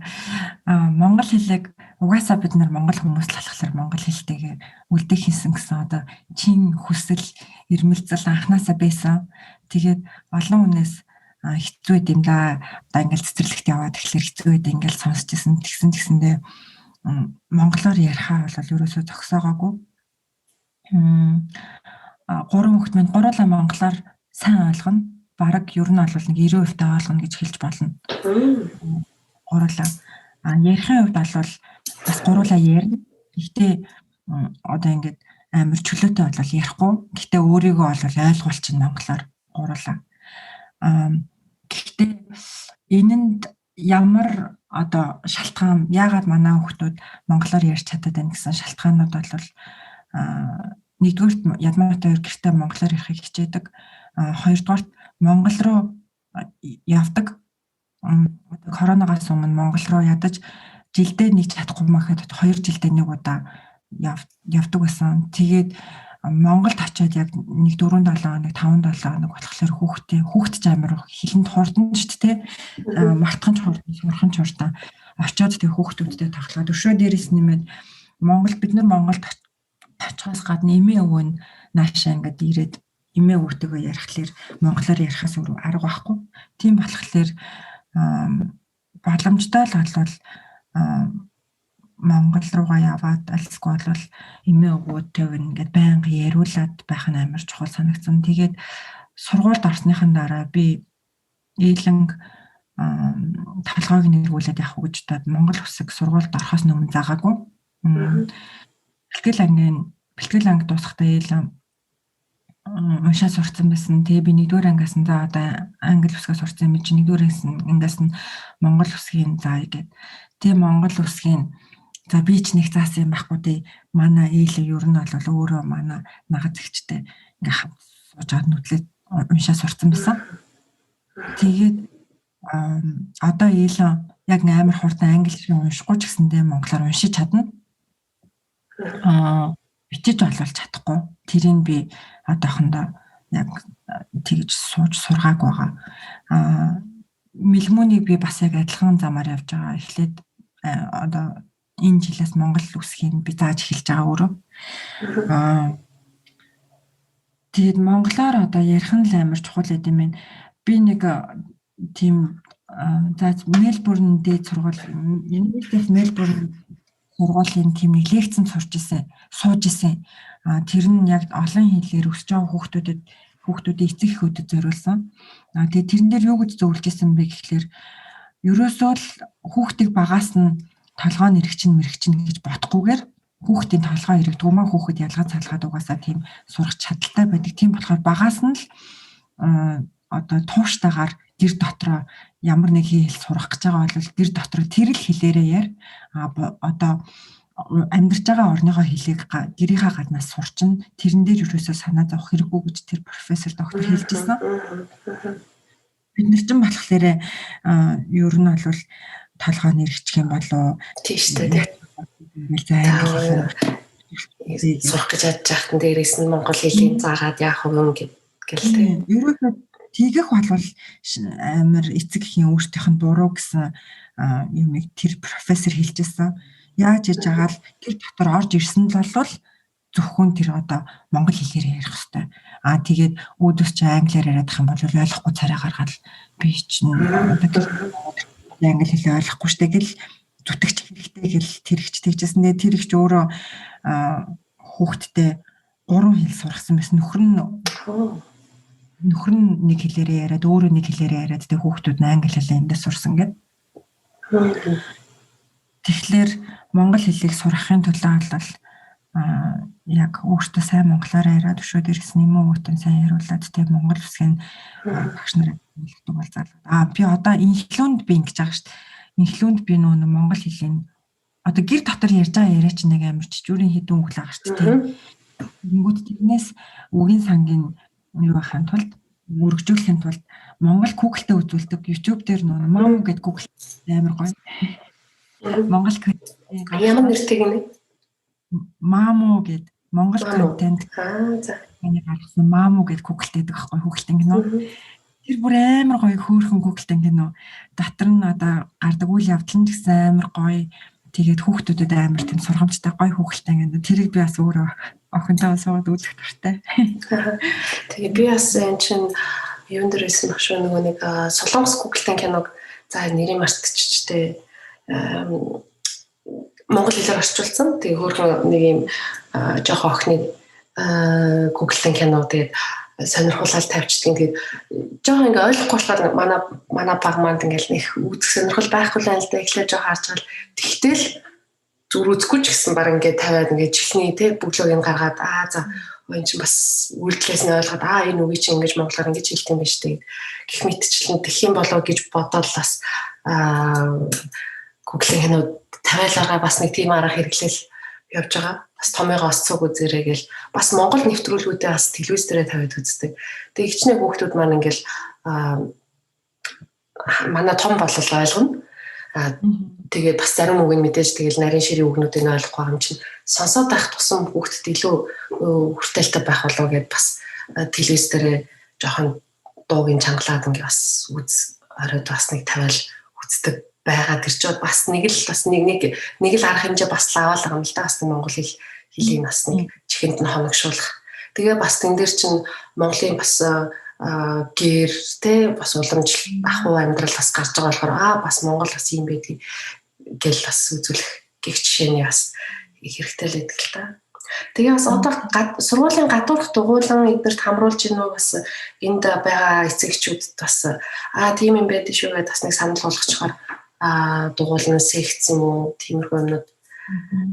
Монгол хэлийг угаасаа бид нар монгол хүмүүс л болохоор монгол хэлтэйгээ үлдэх хийсэн гэсэн одоо чин хүсэл эрмэлзэл анханасаа байсан. Тэгээд олон хүнээс хэцүү байд юм да. Одоо ингээл цэцэрлэгт яваад тэгэхээр хэцүү байд ингээл сонсч ирсэн тэгсэндээ монголоор ярихаа бол ерөөсөө зогсоогоогүй. 3 хүүхэд минь гурлаа монголоор сайн ойлгоно. Бараг ер нь бол нэг 90% та ойлгоно гэж хэлж болно. Гурлаа. Ярихын хувьд бол бас гурлаа ярина. Гэхдээ одоо ингээд амар чөлөөтэй бол ярихгүй. Гэхдээ өөрийгөө бол ойлгуулчихна монголоор гурлаа. Гэхдээ энэнд ямар одоо шалтгаан яагаад манай хүүхдүүд монголоор ярьж чадаад байна гэсэн шалтгаанууд бол нэгдүгürt ядмаатай гэртээ монголоор ярихыг хичээдэг. Хоёрдугаарт монгол руу явдаг. Одоо коронавигаас өмнө монгол руу ядаж жилдээ нэг чадахгүй мэхэд 2 жилдээ нэг удаа явдаг байсан. Тэгээд Монголд очиод яг нэг 4-7 хоног 5-7 хоног болохоор хүүхэд ч амар хилэнд хурдан шүү дээ. Мартхан ч хурдан, сурхан ч хурдан очиод тэг хүүхдүүдтэй тоглоод өшөө дээрээс нэмээд бид нар Монголд очихоос гадна эмээ өвөө нь наашаа ингээд ирээд эмээ өвгтэйгээ ярихлаэр монголоор ярихаас өөр арга байхгүй. Тийм болохоор боломжтой л болвол Монгол руугаа яваад альсгүй бол эмээ өвгөөтэйг ингээд байнга яриулаад байх нь амар чухал санагдсан. Тэгээд сургуульд орсныхан дараа би ээлэнг толгойг нэргүүлээд явах гэж бодоод Монгол улсыг сургуульд орохоос өмнө заагаагүй. Бэлтгэл анги дуусахдаа ээлэн уншаа сурцсан байсан. Тэгээ би 1-р ангиас нь за одоо англи үсгээ сурцсан юм чи 1-р ангиас нь монгол үсгийн заа гэдэг. Тэгээ монгол үсгийн за би ч нэг заасан юм байхгүй дээ. Манай ээлээ ер нь бол өөрөө манай нагад зэгчтэй ингээ хамт суужаад нүдлээд уншаа сурцсан байсан. Тэгээд одоо ээлэн яг амар хурдан англи шиг уншихгүй ч гэсэндээ монголоор уншиж чадна. Бичиж болвол чадахгүй. Тэрийг би одоохондоо яг тэгж сууж сургааг байгаа. Мэлмүнийг би бас яг адилхан замаар явж байгаа. Эхлээд одоо энэ жилээс монгол үсгийг би зааж эхэлж байгаа өөрөө. Тэгээд монголоор одоо ярих нь л амар чухал гэдэг юм. Би нэг тийм Мельбурн дээд сургууль Мельбурн сургуулийн тийм нэг лекцэнд сууж исэн. Тэр нь яг олон хэлээр өсөж байгаа хүүхдүүдийн эцэг эхүүдэд зориулсан. Тэгээд тэрэн дээр юу гэж зөвлөж исэн бэ гэхлээр ерөөсөө л хүүхдийг багаас нь толгой нэрэгчин гэж бодохгүйгээр хүүхдийн толгой эрэгдгүү маа хүүхэд ялгаа цалгаад угаасаа тийм сурах чадaltaй байдаг. Тийм болохоор багаас нь л одоо тууштайгаар гэр дотроо ямар нэг хэл сурах гэж байгаа бол гэр дотроо тэр л хэлээрээ яар. Одоо амьдарч байгаа орныхоо хэлийг гэрийнхаа гаднаас сурчин тэрэн дээр юусоо санаа зовох хэрэггүй гэж тэр профессор доктор хэлжсэн. Бид нар ч болохоор ер нь бол толгой нэрэгчих юм болоо тийш дээ. Сурах гэж чадж байхад дээрээс нь монгол хэлийг заагаад яах вэ гэлтэй. Ерөөсөө тийгэх болвол амар эцэг эхийн өөртөөх нь буруу гэсэн юмыг тэр профессор хэлжсэн. Яаж хийж байгаа л тэр дотор орж ирсэн л бол зөвхөн тэр одоо монгол хэлээр ярих хэрэгтэй. Тэгээд өөдөөс чи англиар яриад ах юм бол ойлгохгүй царай гаргаад би чинь одоо англи хэлээ ойлгохгүй штэ гэл зүтгэж хэрэгтэй гэл тэр ихч тэгжсэн. Тэр ихч өөрөө хүүхдтэй 3 хэл сургасан байсан. Нөхөр нь нэг хэлээрээ яриад өөрөө нэг хэлээрээ яриад тэг хүүхдүүд нь англи хэлээ эндээ сурсан гэд. Тэгэхээр монгол хэлийг сурахын төлөө бол яг өөртөө сайн монголоор яриад өшөөд ирсэн юм уу гэдэг сайн яриулаад тэг монгол үсгийн багш нарыг хэлдэг бол залуу. Би одоо инхлүүнд би ингэж байгаа шүү дээ. Инхлүүнд би нөө монгол хэлийг одоо гэр дотор ярьж байгаа яриа чинь нэг амар чичүүрийн хэдэн үг л байгаа шүү дээ. Тэнгүүд тэрнээс үгийн сангийн юу байхын тулд өргөжүүлэхийн тулд монгол Google-тэй үзүүлдэг YouTube дээр нөө Mamu гэдэг Google амар гоё. Монгол ямар нэртэй гинэ? Mamu гэдэг монгол контент за. Энийг гаргасан Mamu гэдэг Google-тэй байдаг байхгүй Google-тэй кино. Тэр бүр амар гоё хөөрхөн Google-тэй кино. Дотор нь одоо гардаг үйл явдал нь гэсэн амар гоё. Тэгээд хүүхдүүдэд амар тийм сургамжтай гоё хүүхэлтэй ингээд тэрийг би бас өөрөө охинтойгоо суугаад үзэх дуртай. Тэгээд би бас энэ чинь юун дээрээс багш нөгөө нэг Солонгос Google-тэй киног за нэрийг мартчихжээ. Монгол хэлээр орчуулсан. Тэгээд хөөрхөн нэг юм жоохон охины Google-тэй кино тэгээд сонирхуулаад тавьчихдаг. Тэгээд жоохон ингээ ойлгохгүй болохоор манай баг манд ингээл нэг үзэх сонирхол байхгүй л байл да. Эхлээд жоохон харж гал. Тэгтэл зүр үзэхгүй ч гэсэн баг ингээ тавиад ингээ чихний те бүглөөг гаргаад за энэ чинь бас үйлдэлээс нь ойлгоод энэ үгийг чинь ингэж монголоор ингэж хэлдэг юм биш үү гэх мэтчлэн тэх юм болоо гэж бодоод бас Google-ийн кинод тавиалаараа бас нэг тийм арга хэрэглэл явж байгаа. Бас томьёогоо цуг үзэрэй гэл бас монгол нэвтрүүлгүүдээ бас телевиз дээр тавиад үздэг. Тэгээ хичнээн хүүхдүүд маань ингээл манай том болол ойлгоно. Тэгээд бас зарим үг нь мэдээж тэгэл нарийн ширийн үгнүүдийг ойлгохгүй юм чинь сонсоод байх тусам хүүхдэд илүү хүрээлттэй байх болов гэд бас телевиз дээр жоохон дуугийн чангалаад ингээ бас оройд бас нэг тавиал үздэг байгаа тэр чинь бас нэг л арга хэмжээ бас лаваал байгаа юм л да бас монгол хэлийг бас нэг чихэнд нь хоногшуулах. Тэгээ бас тэн дээр чинь Монголын бас гэр те бас уламжлал ахуй амьдрал бас гарч байгаа болохоор бас Монгол бас юм байдаг гэл бас үзүүлэх гих жишээний бас хэрэгтэй л байдаг л та. Тэгээ бас одоо сургуулийн гадуурх дугуйлан эднэрт хамруулж гинөө бас энд байгаа эцэгчүүд бас тийм юм байдаг шүү гэдээ бас нэг санал болгочихоор дугуйлан секц юм уу тиймэрхүү юмнууд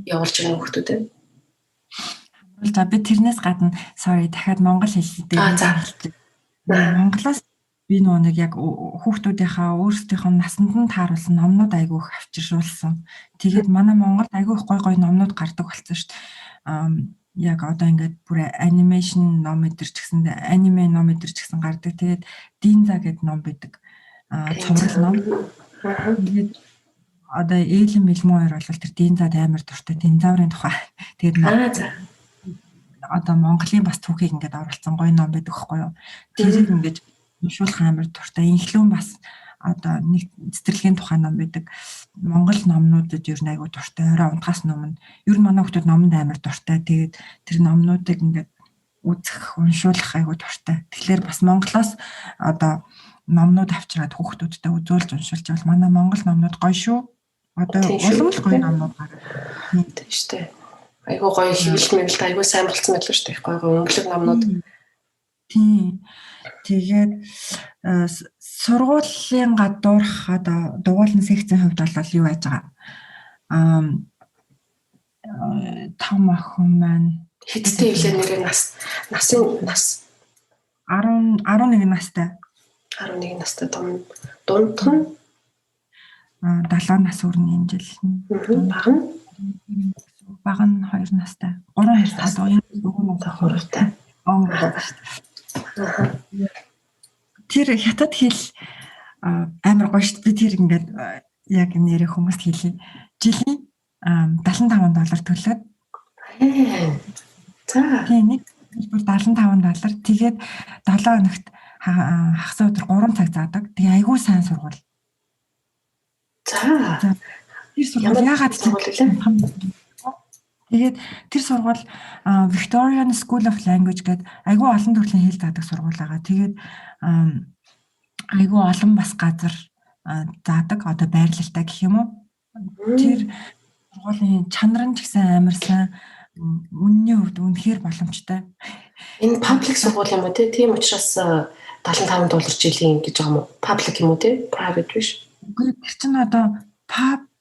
явуулж байгаа хүмүүстэй. За би тэрнээс гадна дахиад монгол хэл дээр Монголоос би нэг яг хүүхдүүдийнхаа өөрсдийнхөө насанд нь тааруулсан номнууд айгүй их авчиршуулсан. Тэгээд манай Монголд айгүй их гой номнууд гардаг болсон шүү дээ. Яг одоо ингээд бүр анимашн ном өдр ч гэсэн аниме ном өдр ч гэсэн гардаг. Тэгээд Динза гэдэг ном байдаг. Цуврал ном. Тэгээд одоо Ээлэн Мэлмүү хоёр бол тэр Динзад амар дуртай. Динзаврын тухай. Тэгээд одоо Монголын бас түүхийг ингээд оруулсан гоё ном байдаг байхгүй юу. Тэрийг ингээд уншуулах амар дуртай. Инхлүүн бас одоо нэг цэцэрлэгийн тухай ном байдаг. Монгол номнуудад ер нь айгу дуртай. Орой унтахаас өмнө ер нь манай хүмүүс номонд амар дуртай. Тэгээд тэр номнуудыг ингээд үзэх, уншуулах айгу дуртай. Тэгэхээр бас Монголоос одоо номнууд авчираад хүүхдүүдтэй үзүүлж уншуулж бол манай монгол номнууд гоё шүү. Одоо улам л гоё номнууд гараад тийм шүү дээ. Айгуу гоё хэлмэл айгуу сайн болцсон байлгүй шүү дээ. Гоё өнгөлөг номнууд. Тийм. Тэгээд сургуулийн гадуурх одоо дугуйлан секцийн хувьд бол юу яаж байгаа? Том охин маань хэдтэй хилээ нэрээ нас 11 настай. 11 настай дунд нь 70 нас өрнө энэ жил. Бага нь 2 настай. 3 настай. Хуруутай. Тэр хятад хэл амар гоё шүү дээ. Тэр ингээд яг нэрээ хүмүүст хэлье. Жилийн $75 төлөөд. За. Тийм нэг бүр $75. Тэгээд 7 хоногт хагас өдөр 3 цаг заадаг. Тэгээ айгүй сайн сургууль. За. Тэр сургууль яагаад тэгээд тэр сургууль Victorian School of Language гэдэг айгүй олон төрлийн хэл заадаг сургууль байгаа. Тэгээд айгүй олон бас газар заадаг. Одоо байрлалтай гэх юм уу? Тэр сургуулийн чанар нь ч гэсэн амар сайн. Үнний хувьд үнэхээр боломжтой. Энэ паблик сургууль юм уу те? Тийм учраас $75 жилийн гэж байгаа юм уу? Паблик юм уу те? Private биш. Үгүй тэр чинь одоо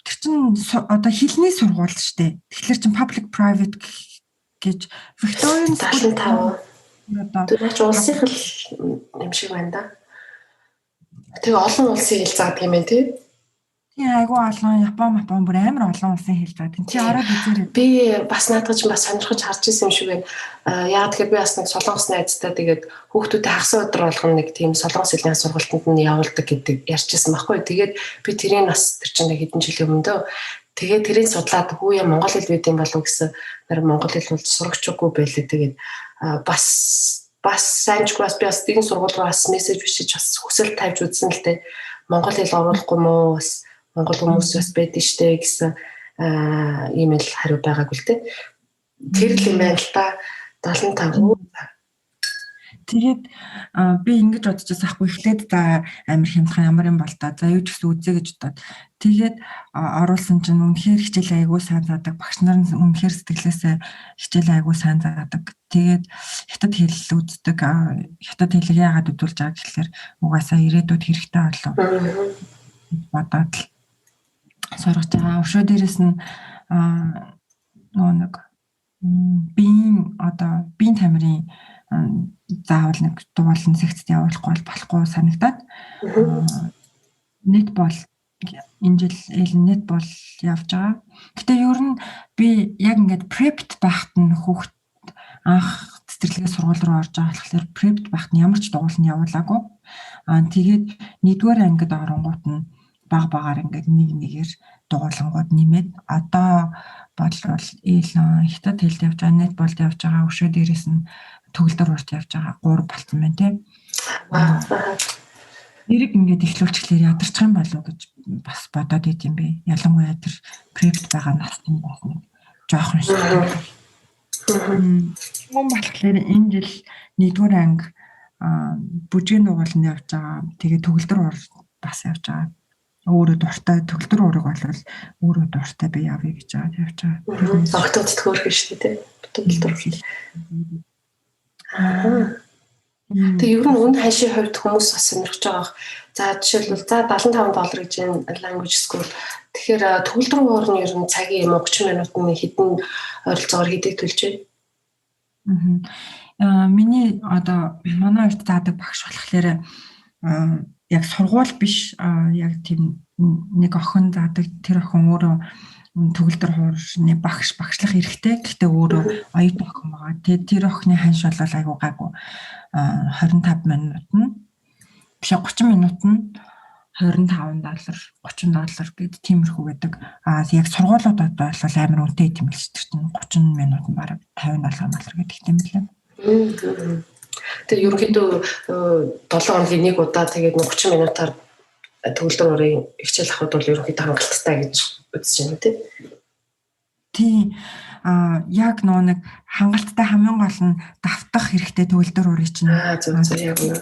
тэр чинь одоо хэлний сургууль шүү дээ. Тэгэхээр чинь public private гэж Victorian 75. Тэр улсын хэл юм шиг байна да. Тэгээ олон улсын хэл заадаг юм байна тий. Тийм айгүй олон Япон бүр амар олон улсын хэл заадаг. Чи ороод үзээрэй. Би бас наадах чинь бас сонирхож харж ирсэн юм шиг байна. Яагаад тэгэхээр би бас нэг солонгос найзтай тэгээд хүүхдүүдэд хагас өдөр болгоно нэг тийм солонгос хэлний сургалтанд нь явуулдаг гэдэг ярьжсэн байхгүй. Тэгээд би тэрийг бас тэр чинь хэдэн жилийн өмнө дөө. Тэгээд тэрийг судлаад хүү яа монгол хэл бид юм болов гэсэн нар монгол хэл бол сурагчгүй байлээ. Тэгээд бас санжгүй бас би бас тийм сургуулиудаа бас мессеж бичиж бас хүсэл тавьж үзсэн л дээ. Монгол хэл оруулахгүй мó бас монгол хүмүүс бас байдаг штэ гэсэн имэйл хариу байгаагүй л дээ. Тэр л юм байна л та 75. Тэгээд би ингэж бодож байсан ахгүй эхлээд за амир хямдхан ямар юм бол та за юу ч гэсэн үзье гэж бодоод тэгээд оруулсан чинь үнэхээр хичээл айгуу сайн заадаг багш нар нь үнэхээр сэтгэлээсээ хичээл айгуу сайн заадаг. Тэгээд хятад хэл үздэг хятад хэлийг яагаад үзүүлж байгаа гэхээр угаасаа ирээдүйд хэрэгтэй болов бодоод л сургаж байгаа. Өшөө дээрээс нь нэг биеийн тамирын заавал нэг дуулан секцэд явуулахгүй болохгүй санагдаад netball энэ жил netball явж байгаа. Гэтэ ер нь би яг ингээд prepped байхад нь хүүхд анх цэцэрлэгээ сургууль руу орж байгаа болохоор prepped байхад нь ямар ч дуулан явуулаагүй. Тэгээд нэгдүгээр ангид оронгууд нь багаар ингээд нэгээр дуулангууд нэмээд одоо бодлол хятад хэлд явж байгаа netball явж байгаа өшөө дээрээс нь төгөлдөр урт явж байгаа 3 болцсон байна тий. Нэрийг ингээд ихлүүлчихлээр ядарчих юм болов гэж бас бодоод идэм бэ. Ялангуяа тэр prepped байгаа насны бас нэг жоохон шүү. Мөн болохоор энэ жил нэгдүгээр анги бүжгийн дугууланд явж байгаа. Тэгээ төгөлдөр уур бас явж байгаа. Өөрөө дуртай төгөлдөр уурыг болвол өөрөө дуртай би явъя гэж явж байгаа. Октод төхөөрөх шүү дээ төгөлдөр. Тэгээ ер нь үн хашийн хувьд хүмүүс бас сонирхож байгаа. За жишээлбэл $75 гэж энэ language school. Тэгэхээр төгөлдөр уур нь ер нь цагийн юм 30 минутын хэдэн ойролцоогоор хэдийг төлж байна? Миний одоо манай урд заадаг багш болохоор яг сургууль биш яг тийм нэг охин заадаг тэр охин өөрөө төгөлдөр хуурны багшлах хэрэгтэй. Гэхдээ өөрөө оюутан охин байгаа. Тэгээд тэр охины ханш бол айгуу гайгүй 25 минут нь биш 30 минут нь $25 $30 гэдэг тиймэрхүү байдаг. Яг сургуулиудад бол амар үнэтэй юм л шүү дээ. 30 минут нь бараг $50 гэдэг юм лээ. Тэгээ ерөнхийдөө 7 хоногийн нэг удаа тэгээд 30 минутаар төгөлдөр уурын хичээл авахд бол ерөнхийдөө хангалттай гэж үзэж байна тий. Тийм яг нэг хангалттай хамгийн гол нь давтах хэрэгтэй төгөлдөр уурыг чинь зөв яг үнэ.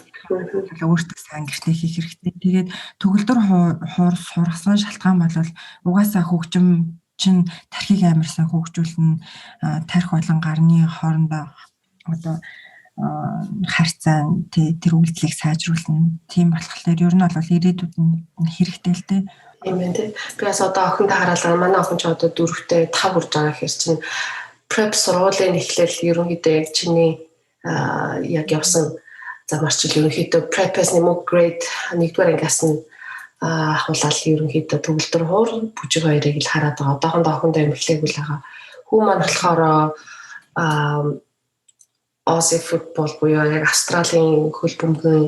Өөртөө сайн гэртээ хийх хэрэгтэй. Тэгээд төгөлдөр хуур сургасан шалтгаан бол угаасаа хөгжим чинь тархийг амарсан хөгжүүлнэ. Тархи болон гарны хоорондоо одоо харьцаа тэр үйлдэлийг сайжруулна. Тийм болохоор ер нь бол ирээдүйд нь хэрэгтэй л дээ. Тийм байна тий. Би бас одоо охинтой хараалаа манай охин ч одоо 4-тэй 5 хүрж байгаа хэрэг чинь prep сургуулийн эхлэл ерөнхийдөө яг чиний яг явсан замарчил ерөнхийдөө prep-ээс нэмэг grade 1-р ангиас нь ахуулаад ерөнхийдөө төгөлдөр хуур бүжиг хоёрыг л хараад байгаа. Одоохондоо охиндоо эмхлэегүй л байгаа. Хүү маань болохоор Aussie football буюу яг Австралийн хөл бөмбөгийн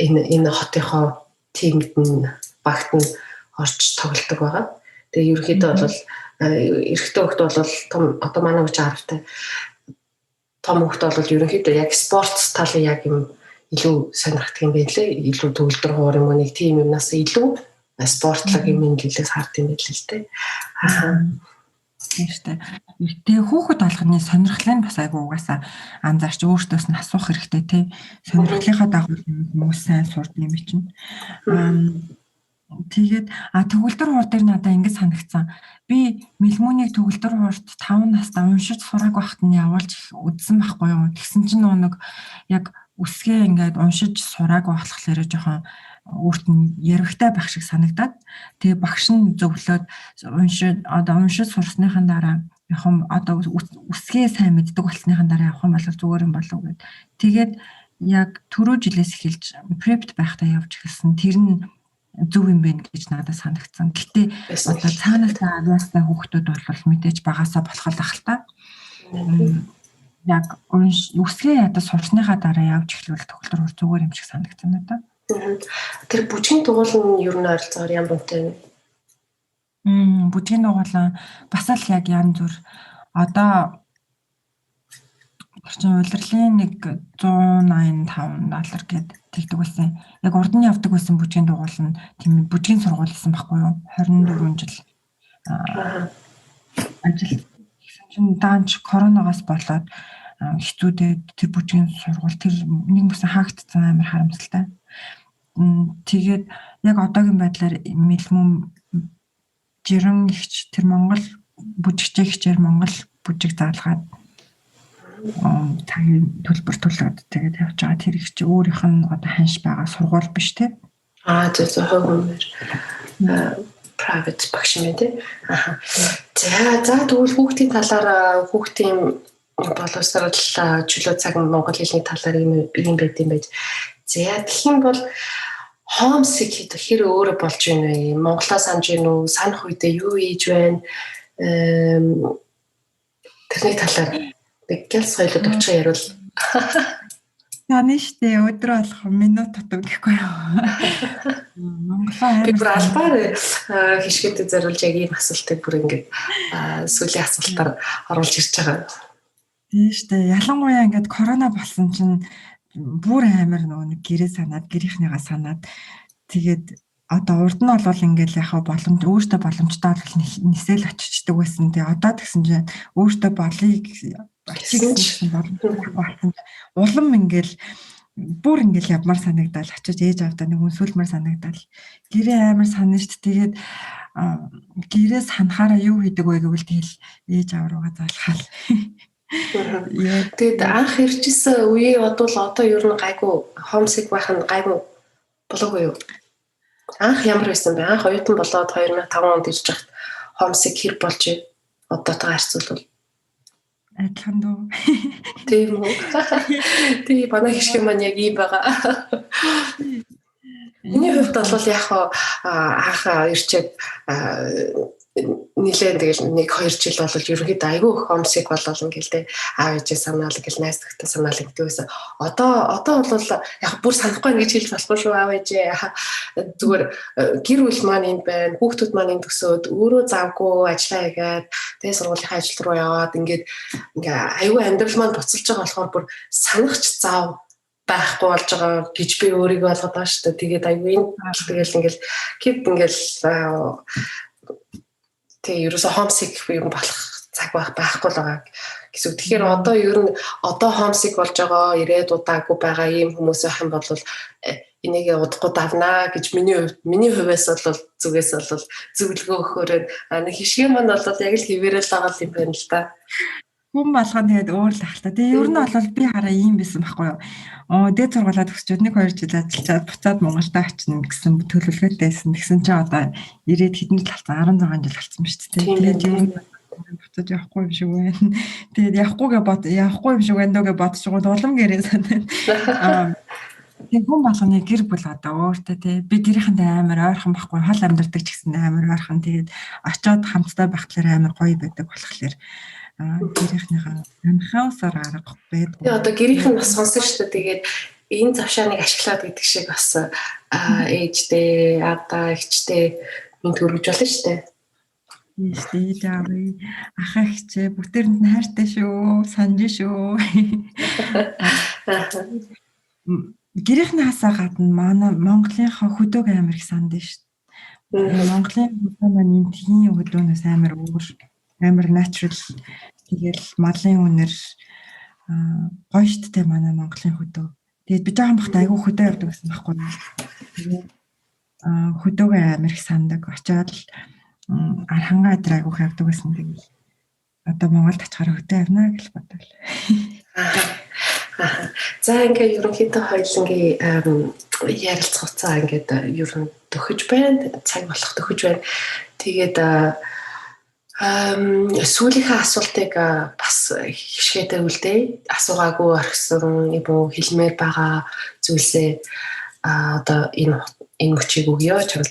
энэ хотынхоо тимд нь багт нь орж тоглодог байгаа. Тэгээ ерөнхийдөө бол эрэгтэй хөлт бол том одоо манай хүч 10-тай том хөлт бол ерөнхийдөө яг спорт талын яг юм илүү сонирхдаг юм байлээ. Илүү төвлөр хуур юм уу нэг тийм юмнаас илүү спортлог юм гэлээс хард юм байл л дээ. Тийм шүү дээ. Тэгээ хүүхэд болгоны сонирхлыг бас айгу угаасаа анзаарч өөртөөс нь асуух хэрэгтэй тий. Сонирхлынхаа дагуу хүмүүс сайн сурд юм чинь. Тэгээд төгөлдөр хуур дээр надаа ингэж санагдсан. Би мэлмүүнийг төгөлдөр хуурт 5 настай уншиж сурааг байхад нь явуулж үзсэн байхгүй юу. Тэгсэн чинь нэг яг үсгээ ингээд уншиж сурааг болохоор жоохон өөрт нь яригтай байх шиг санагдаад тэгээ багш нь зөвлөд уншиж сурсныхан дараа яг үсгээ сайн мэддэг болсныхан дараа явах юм бол зүгээр юм болов гэд. Тэгээд яг түрүү жилээс эхэлж препт байхдаа явж эхэлсэн. Тэр нь зөв юм байна гэж надад санагдсан. Гэтэ цаанаас авьяастай хүүхдүүд бол мэдээж багасаа болох л ах л та. Яг үсгээ сурсныхаа дараа явж эхлэвэл төгөлдөр зүгээр юм шиг санагдсан надад. Тэр бүжгийн дугуйл нь ер нь ойролцоогоор ямар үнэтэй вэ? Бүжгийн дугуйл бас л яг янз бүр одоо чинь улирлын нэг $185 гээд тэгдэг байсан. Яг урд нь явдаг байсан бүжгийн дугуйл нь тийм бүжгийн сургууль гэсэн байхгүй юу? 24 жил ажил гэсэн чинь даанч коронавигоос болоод хэцүүдээ тэр бүжгийн сургууль тэр нэг мэсэн хаагдсан амар харамсалтай. Тэгээд яг одоогийн байдлаар мэлмүм жирэн ихч тэр Монгол бүжигчээ хичээр Монгол бүжиг заалгаад тагийн төлбөр төлөөд тэгээд явж байгаа тэр их чи өөрийнх нь одоо ханш байгаа сургууль биш те. зөв хөвгөмөр private багш юм тий. За тэгвэл хүүхдийн талаар хүүхдийн боловсрол чөлөө цаг монгол хэлний талаар юм байт юм байж. За тэгэх юм бол homesick гэдэг хэр өөрөө болж байна вэ? Монголоо санаж гин үү? Санах үедээ юу хийж байна? Тэрний талаар гялс хоёлоо төвчөө яривал. Яна штэ өдрөө болох минут тутам гэхгүй юу. Монголоо би бүр албаар хишгэд зориулж яг ийм асуултыг бүр ингээд сүүлийн асуултаар оруулж ирж байгаа. Тийм штэ ялангуяа ингээд корона болсон чинь бүр амар нэг гэрээ санаад гэрийнхнийгаа санаад тэгээд одоо урд нь бол ингээл яхаа боломж өөртөө боломжтой бол нисэл очичдаг байсан. Тэгээ одоо тэгсэн чинь өөртөө болыг очиж болсон. Улам ингээл бүр ингээл явмаар санагдал очиж ээж авдаа нэг үнсүүлмээр санагдал. Гэрээ амар санаа штт тэгээд гэрээ санахаараа юу хийдэг вэ гэвэл тэгэл ээж аав руугаа залхаал. Тэгээд анх иржсэн үеийг бодвол одоо ер нь гайгүй homesick байх нь гайгүй болоогүй юу? Анх ямар байсан бэ? Анх оюутан болоод 2005 онд ирж хахад homesick хэр болж байна? Одоотойгоо харьцуулбал адилхан дөө. Тийм үү? Тийм бана хишгэн маань яг ийм байгаа. Миний хувьд бол яг анх ирчээд нилээн тэгэл 1-2 жил бол ерөнхийдөө айгүй homesick болол ингээл тэ аав ээжээ санаал ингээл найз нөхдөд санаал гэдэг байсан. Одоо бол яг бүр санахгүй ингэж хэлж болохгүй шүү аав ээжээ. Зүгээр гэр бүл маань энд байна. Хүүхдүүд маань энд төсөөд өөрөө завгүй ажиллаа хийгээд тэгээ сургуулийн ажил руу яваад ингээ айгүй амьдрал маань буцалж байгаа болохоор бүр санахч зав байхгүй болж байгаа гэж би өөрийгөө болгоод байгаа шүү дээ. Тэгээд айгүй тэгэл ингээл кит ингээл тэгээ ерөөсө homesick юм болох цаг байхгүй л байгаа гэсэн. Тэгэхээр одоо ер нь одоо homesick болж байгаа ирээд удаагүй байгаа ийм хүмүүс байх юм бол энийг удахгүй давнаа гэж миний хувьас бол зүгээс бол зөвлөгөө өгөхөөр нэг хишгэн маань бол яг л хിവэрэл байгаа юм байна л да. Хүн болгоно тэгээд өөр л ахalta. Тэгээ ер нь бол би хараа ийм байсан байхгүй юу. Дээд сургуулаа төгсчөөд 1-2 жил ажиллаад буцаад Монголд очино гэсэн төлөвлөгөөтэйсэн. Тэгсэн чинь одоо ирээд хэдэн жил болсон 16 жил болсон ба шүү дээ. Тэгээд ер нь буцаад явахгүй юм шиг байна. Тэгээд явахгүй юм шиг байна дөө гэж бодчихгоо улам гэрээ санаа. Тэгээд хүн болгоны гэр бүл одоо өөртөө тий би гэрийнхэндээ амар ойрхон байхгүй хол амьдардаг ч гэсэн амар ойрхон тэгээд очиод хамтдаа байхлаар амар гоё байдаг болохоор гэрийнхнийхээ анхаасаар арга байдаг. Тэгээ одоо гэрийнх нь бас сонсон шүү дээ. Тэгээд энэ завшааныг ашиглаад гэдэг шиг бас ээжтэй, аавдаа, эгчтэй минь төрөж болно шүү дээ. Ээж аавыг ах эгчээ бүтээрэнд нь хайртай шүү. Санаж шүү. Гэрийнхнээсээ гадна манай Монголынхаа хөдөг амар их санд шүү. Монголын хөдөө маань энтхийн хөдөөнөөс амар өөр, амар natural. Тэгэл малын үнэр гоё шттэй манай Монголын хөдөө. Тэгээд би жоохон бахта айгүй хөдөө явдаг гэсэн байхгүй. Тэгээд хөдөөгөө амар их сандаг. Очоод архангаа адир айгүйх явдаг гэсэн. Тэгээд одоо Монголд очихаар хөдөө явна гэж бодлоо. За ингээд ерөнхийдөө хоёулангийн ярилцах хугацаа ингээд ер нь төхөж байна. Цаг болох төхөж байна. Тэгээд сүүлийнхээ асуултыг бас хишгээтэй үлдээ. Асуугаагүй орхисон юм хэлмээр байгаа зүйлсээ одоо энэ мөчийг өгье чамд.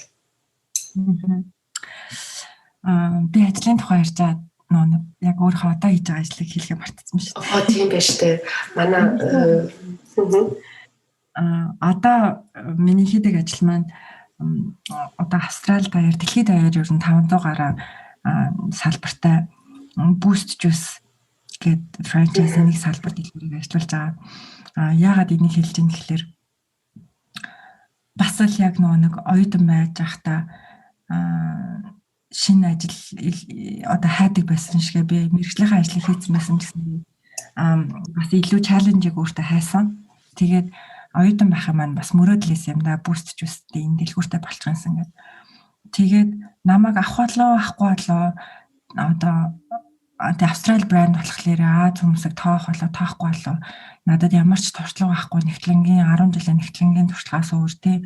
Би ажлын тухай ярьж байгаа нөө яг өөрөө одоо хийж байгаа ажлыг хэлхээ мартсан шүү дээ. Тийм байж тээ. Манай одоо миний хийдэг ажил маань одоо Австрали даяар дэлхийд даяар ер нь 500 гаруй салбартай boost juice гэдэг франчайзны нэг салбар дэлгүүрийг ажиллуулж байгаа. Яагаад энийг хэлж ийм гэхээр бас л яг нэг оюутан байж байхдаа шинэ ажил одоо хайдаг байсан шигээ би мэргэжлийн ажлыг хийсэн байсан гэсэн бас илүү чаленжийг өөртөө хайсан. Тэгээд оюутан байхын маань бас мөрөөдлөөс юм да boost juice-тэй энэ дэлгүүртэй болчих юмсан гэдэг. Тэгээд намайг авахгүй болоо одоо Австрали брэнд болохоор Аз хүмүүсийг тоохгүй болоо надад ямар ч туршлага байхгүй нэгтлэнгийн 10 жилийн нэгтлэнгийн туршлагаас өөр тий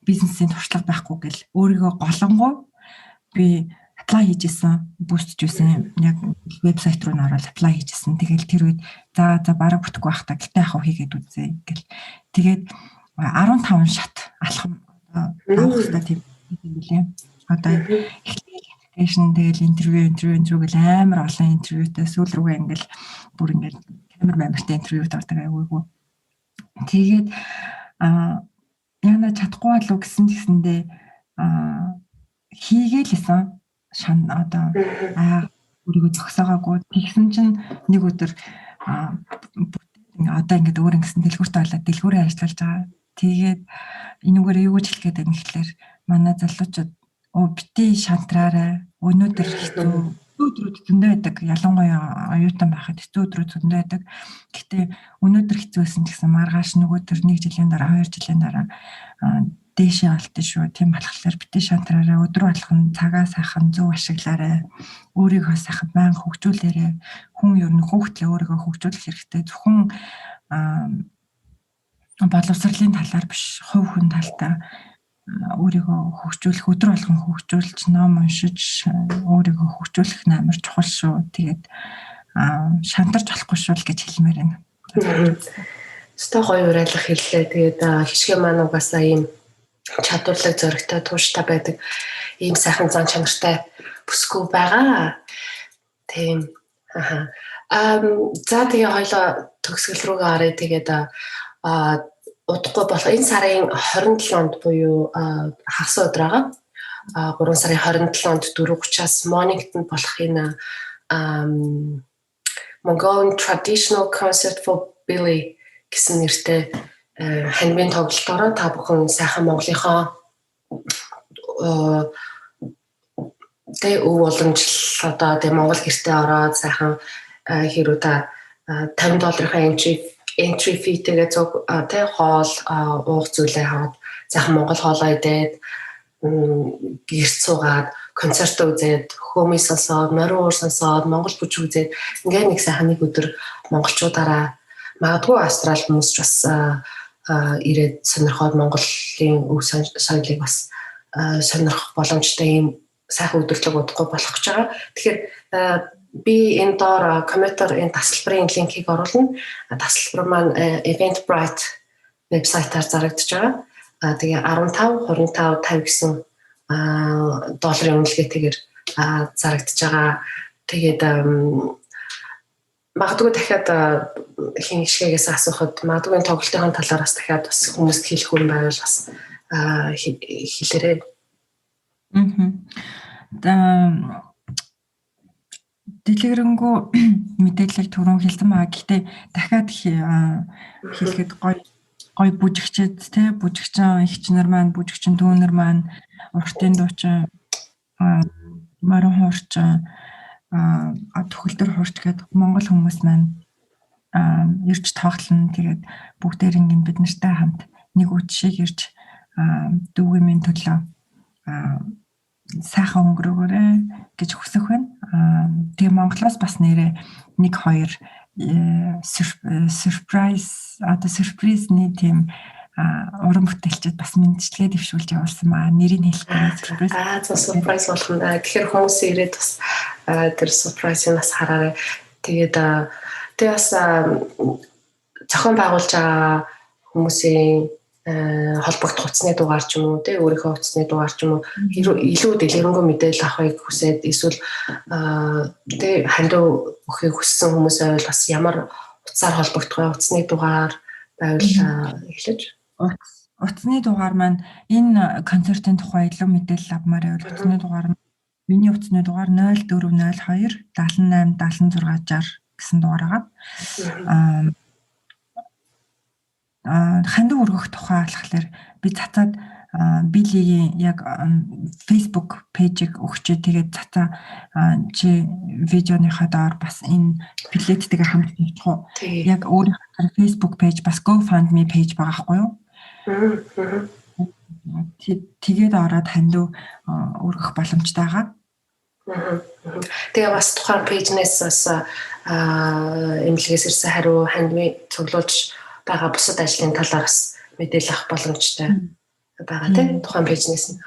бизнесийн туршлага байхгүй гэл өөрийгөө голонгоо би apply хийжсэн boost juice-ийн яг вебсайт руу н ороод apply хийжсэн. Тэгэл тэр үед за бараг бүтэхгүй байх та гэтээ ахав хийгээд үзье гэл. Тэгээд 15 шат алхам авах хэрэгтэй тийм билээ. Одоо application тэгэл интервью гэл амар олон интервьютэй сүүл рүүгээ ингээл бүр ингээд амар интервьюд ордог айгүйгүй. Тэгээд яна чадахгүй болов гэсэндээ хийгээлсэн шан одоо өөрийгөө зогсоогаагүй тэгсэн чинь нэг өдөр одоо ингээд өөр ингэсэн дэлгүүртээ болоод дэлгүүрээ ажиллаж байгаа. Тэгээд энүүгээр юу гэж хэлэх гээд байна гэхэлэр манай залуучууд бити шантраарай өнөөдөр хэцүү өдрүүд зөндөө байдаг ялангуяа оюутан байхад хэцүү өдрүүд зөндөө байдаг. Гэтэ өнөөдөр хэцүүсэн ч гэсэн маргааш нөгөөдөр 1 жилийн дараа 2 жилийн дараа дээшээ олдсон шүү. Тийм болохоор бити шантраараа өдөр болгон цагаа сайхан зөв ашиглаарай. Өөрийгөө сайхан байнга хөгжүүлээрэй. Хүн ер нь хүүхдлээ өөрийгөө хөгжүүлэх хэрэгтэй. Зөвхөн боловсролын талаар биш, хувь хүн талдаа өөрийгөө хөгжүүлэх, өдөр болгон хөгжүүлж, ном уншиж, өөрийгөө хөгжүүлэх нь амар чухал шүү. Тэгээд шантарч болохгүй шүү л гэж хэлмээр байна. Өстой гоё уриалга хэллээ. Тэгээд хишгээ маань угаасаа ийм чадварлаг зөрөгтэй тууштай байдаг ийм сайхан зан чанартай бүсгүй байгаа. Тийм. За тэгээ хоёлоо төгсгөл рүүгээ оръё. Тэгээд удахгүй болох энэ сарын 27-нд буюу хагас өдөр байгаа. 3 сарын 27-нд 4:30-аас Mornington болох энэ Mongolian Traditional Concert for Billy гэсэн нэртэй ханивын тоглолтоор та бүхэн сайхан Монголынхоо тэ ууламжлал одоо тэ Монгол гэртээ ороод сайхан хэрүү та $50 entry fee тэгээ зөв тэ хоол уух зүйлээ аваад сайхан Монгол хоолоо идээд гэрт суугаад концерт үзээд хөөмий сонсоод морин уур сонсоод Монгол бүч үзээд ингээд нэг сайхан нэг өдөр монголчуудаараа магадгүй австрал хүмүүс ч бас ирээд сонирхоод Монголын өв соёлыг бас сонирхох боломжтой ийм сайхан өдөрлөг удахгүй болох гэж байгаа. Тэгэхээр би энэ доор комментор энэ тасалбарын линкийг оруулна. Тасалбар маань Eventbrite вебсайтаар зарагдаж байгаа. Тэгээ 15 25 50 гэсэн долларын үнэлгээтэйгээр зарагдаж байгаа. Тэгээд магадгүй дахиад хин гişгээс асуухад магадгүй тоглолтын талаар бас дахиад бас хүмүүст хэлэх юм байвал бас хэлээрэй. дэлгэрэнгүй мэдээлэл түрүүн хэлсэн байгаа. Гэхдээ дахиад хэлэхэд гоё бүжигчд те бүжигчин ихчнэр маань бүжигчин дүүнэр маань уртын дуучин марин хуурчин төгөлдөр хуурч гэдэг монгол хүмүүс маань ирж тоглоно. Тэгээд бүгдээр ингээд бид нартай хамт нэг үдшийг ирж дүүгийн минь төлөө сайхан өнгөрөөгөөрэй гэж хүсэх байна. Тэгээ Монголоос бас нэрээ 1-2 сюрпризний тийм уран бүтээлчд бас мэдчилгээ дэвшүүлж явуулсан маа. Нэрийг хэлэхгүй. Сюрприз болох нь. Тэгэхээр хүмүүс ирээд бас тэр сюрпризыг бас хараарай. Тэгээд бас зохион байгуулж байгаа хүмүүсийн холбогдох утасны дугаар ч юм уу те өөрийнхөө утасны дугаар ч юм уу илүү дэлгэрэнгүй мэдээлэл авахыг хүсээд эсвэл те хандив өгөхийг хүссэн хүмүүсээ бол бас ямар утсаар холбогдох вэ? Утасны дугаар байвал эхлэж утасны дугаар маань энэ концертын тухай илүү мэдээлэл авмаар байвал утасны дугаар миний утасны дугаар 0402 78 76 60 гэсэн дугаар байгаа. Хандив өргөх тухай болохоор би цацаад Билигийн яг Facebook пэйжийг өгчээ. Тэгээд цацаа чи видеоныхаа доор бас энэ билеттэйгээ хамт хийчих уу? Яг өөрийнхөө Facebook пэйж бас GoFundMe пэйж байгаа байхгүй юу? Тэгээд ороод хандив өргөх боломжтой байгаа. Тэгээ бас тухайн пэйжнээс бас эмнэлгээс ирсэн хариу хандивыг цуглуулж байгаа бусад ажлын талаар бас мэдээлэл авах боломжтой байгаа тийм тухайн пэйжнээс.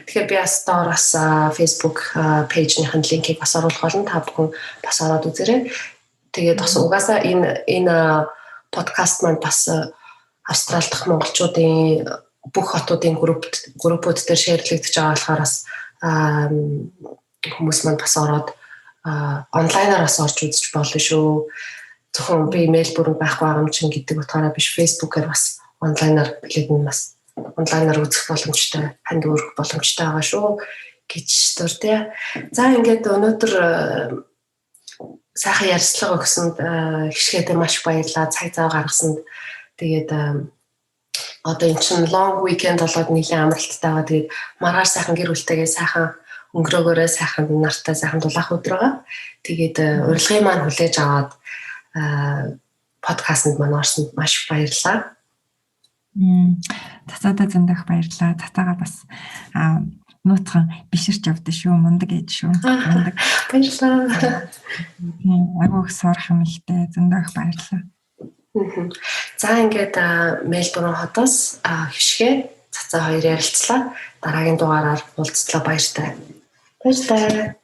Тэгэхээр би бас доороос Facebook пэйжнийхэн линкийг бас оруулах болно. Та бүхэн бас ороод үзээрэй. Тэгээд бас угаасаа энэ подкаст маань бас Австрали дахь монголчуудын бүх хотуудын группууд дээр шеэрлэгдэж байгаа болохоор бас хүмүүс маань бас ороод онлайнаар бас орж үзэж болно шүү. Зөвхөн би Мельбурнд байхгүй байгаа юм чинь гэдэг утгаараа биш Facebook-аар бас онлайнаар билет нь бас онлайнаар үзэх боломжтой, ханд өргөх боломжтой байгаа шүү гэж дүр тий. За ингээд өнөөдөр сайхан ярилцлага өгсөнд хишгээд маш баярлалаа. Цаг зав гаргасанд. Тэгээд одоо энэ чинь long weekend болоод нэлийн амралттай байгаа. Тэгээд маргааш сайхан гэр бүлтэйгээ сайхан өнгөрөөгөөрөө сайхан нартай сайхан дулаах өдөр байгаа. Тэгээд урилгын маань хүлээж аваад подкастт маань орсонд маш баярлалаа. Цацаадаа зөндөх баярлалаа. Цацаагаа бас нууцхан биширч явдсан шүү. Мундаг ээж шүү. Мундаг. Баярлалаа. Агуух сурах юм ихтэй зөндөх баярлалаа. За ингээд Мельбурн хотоос хишгээ цацаа хоёр ярилцлаа. Дараагийн дугаараар уулзтлаа баяртай. Баяртай.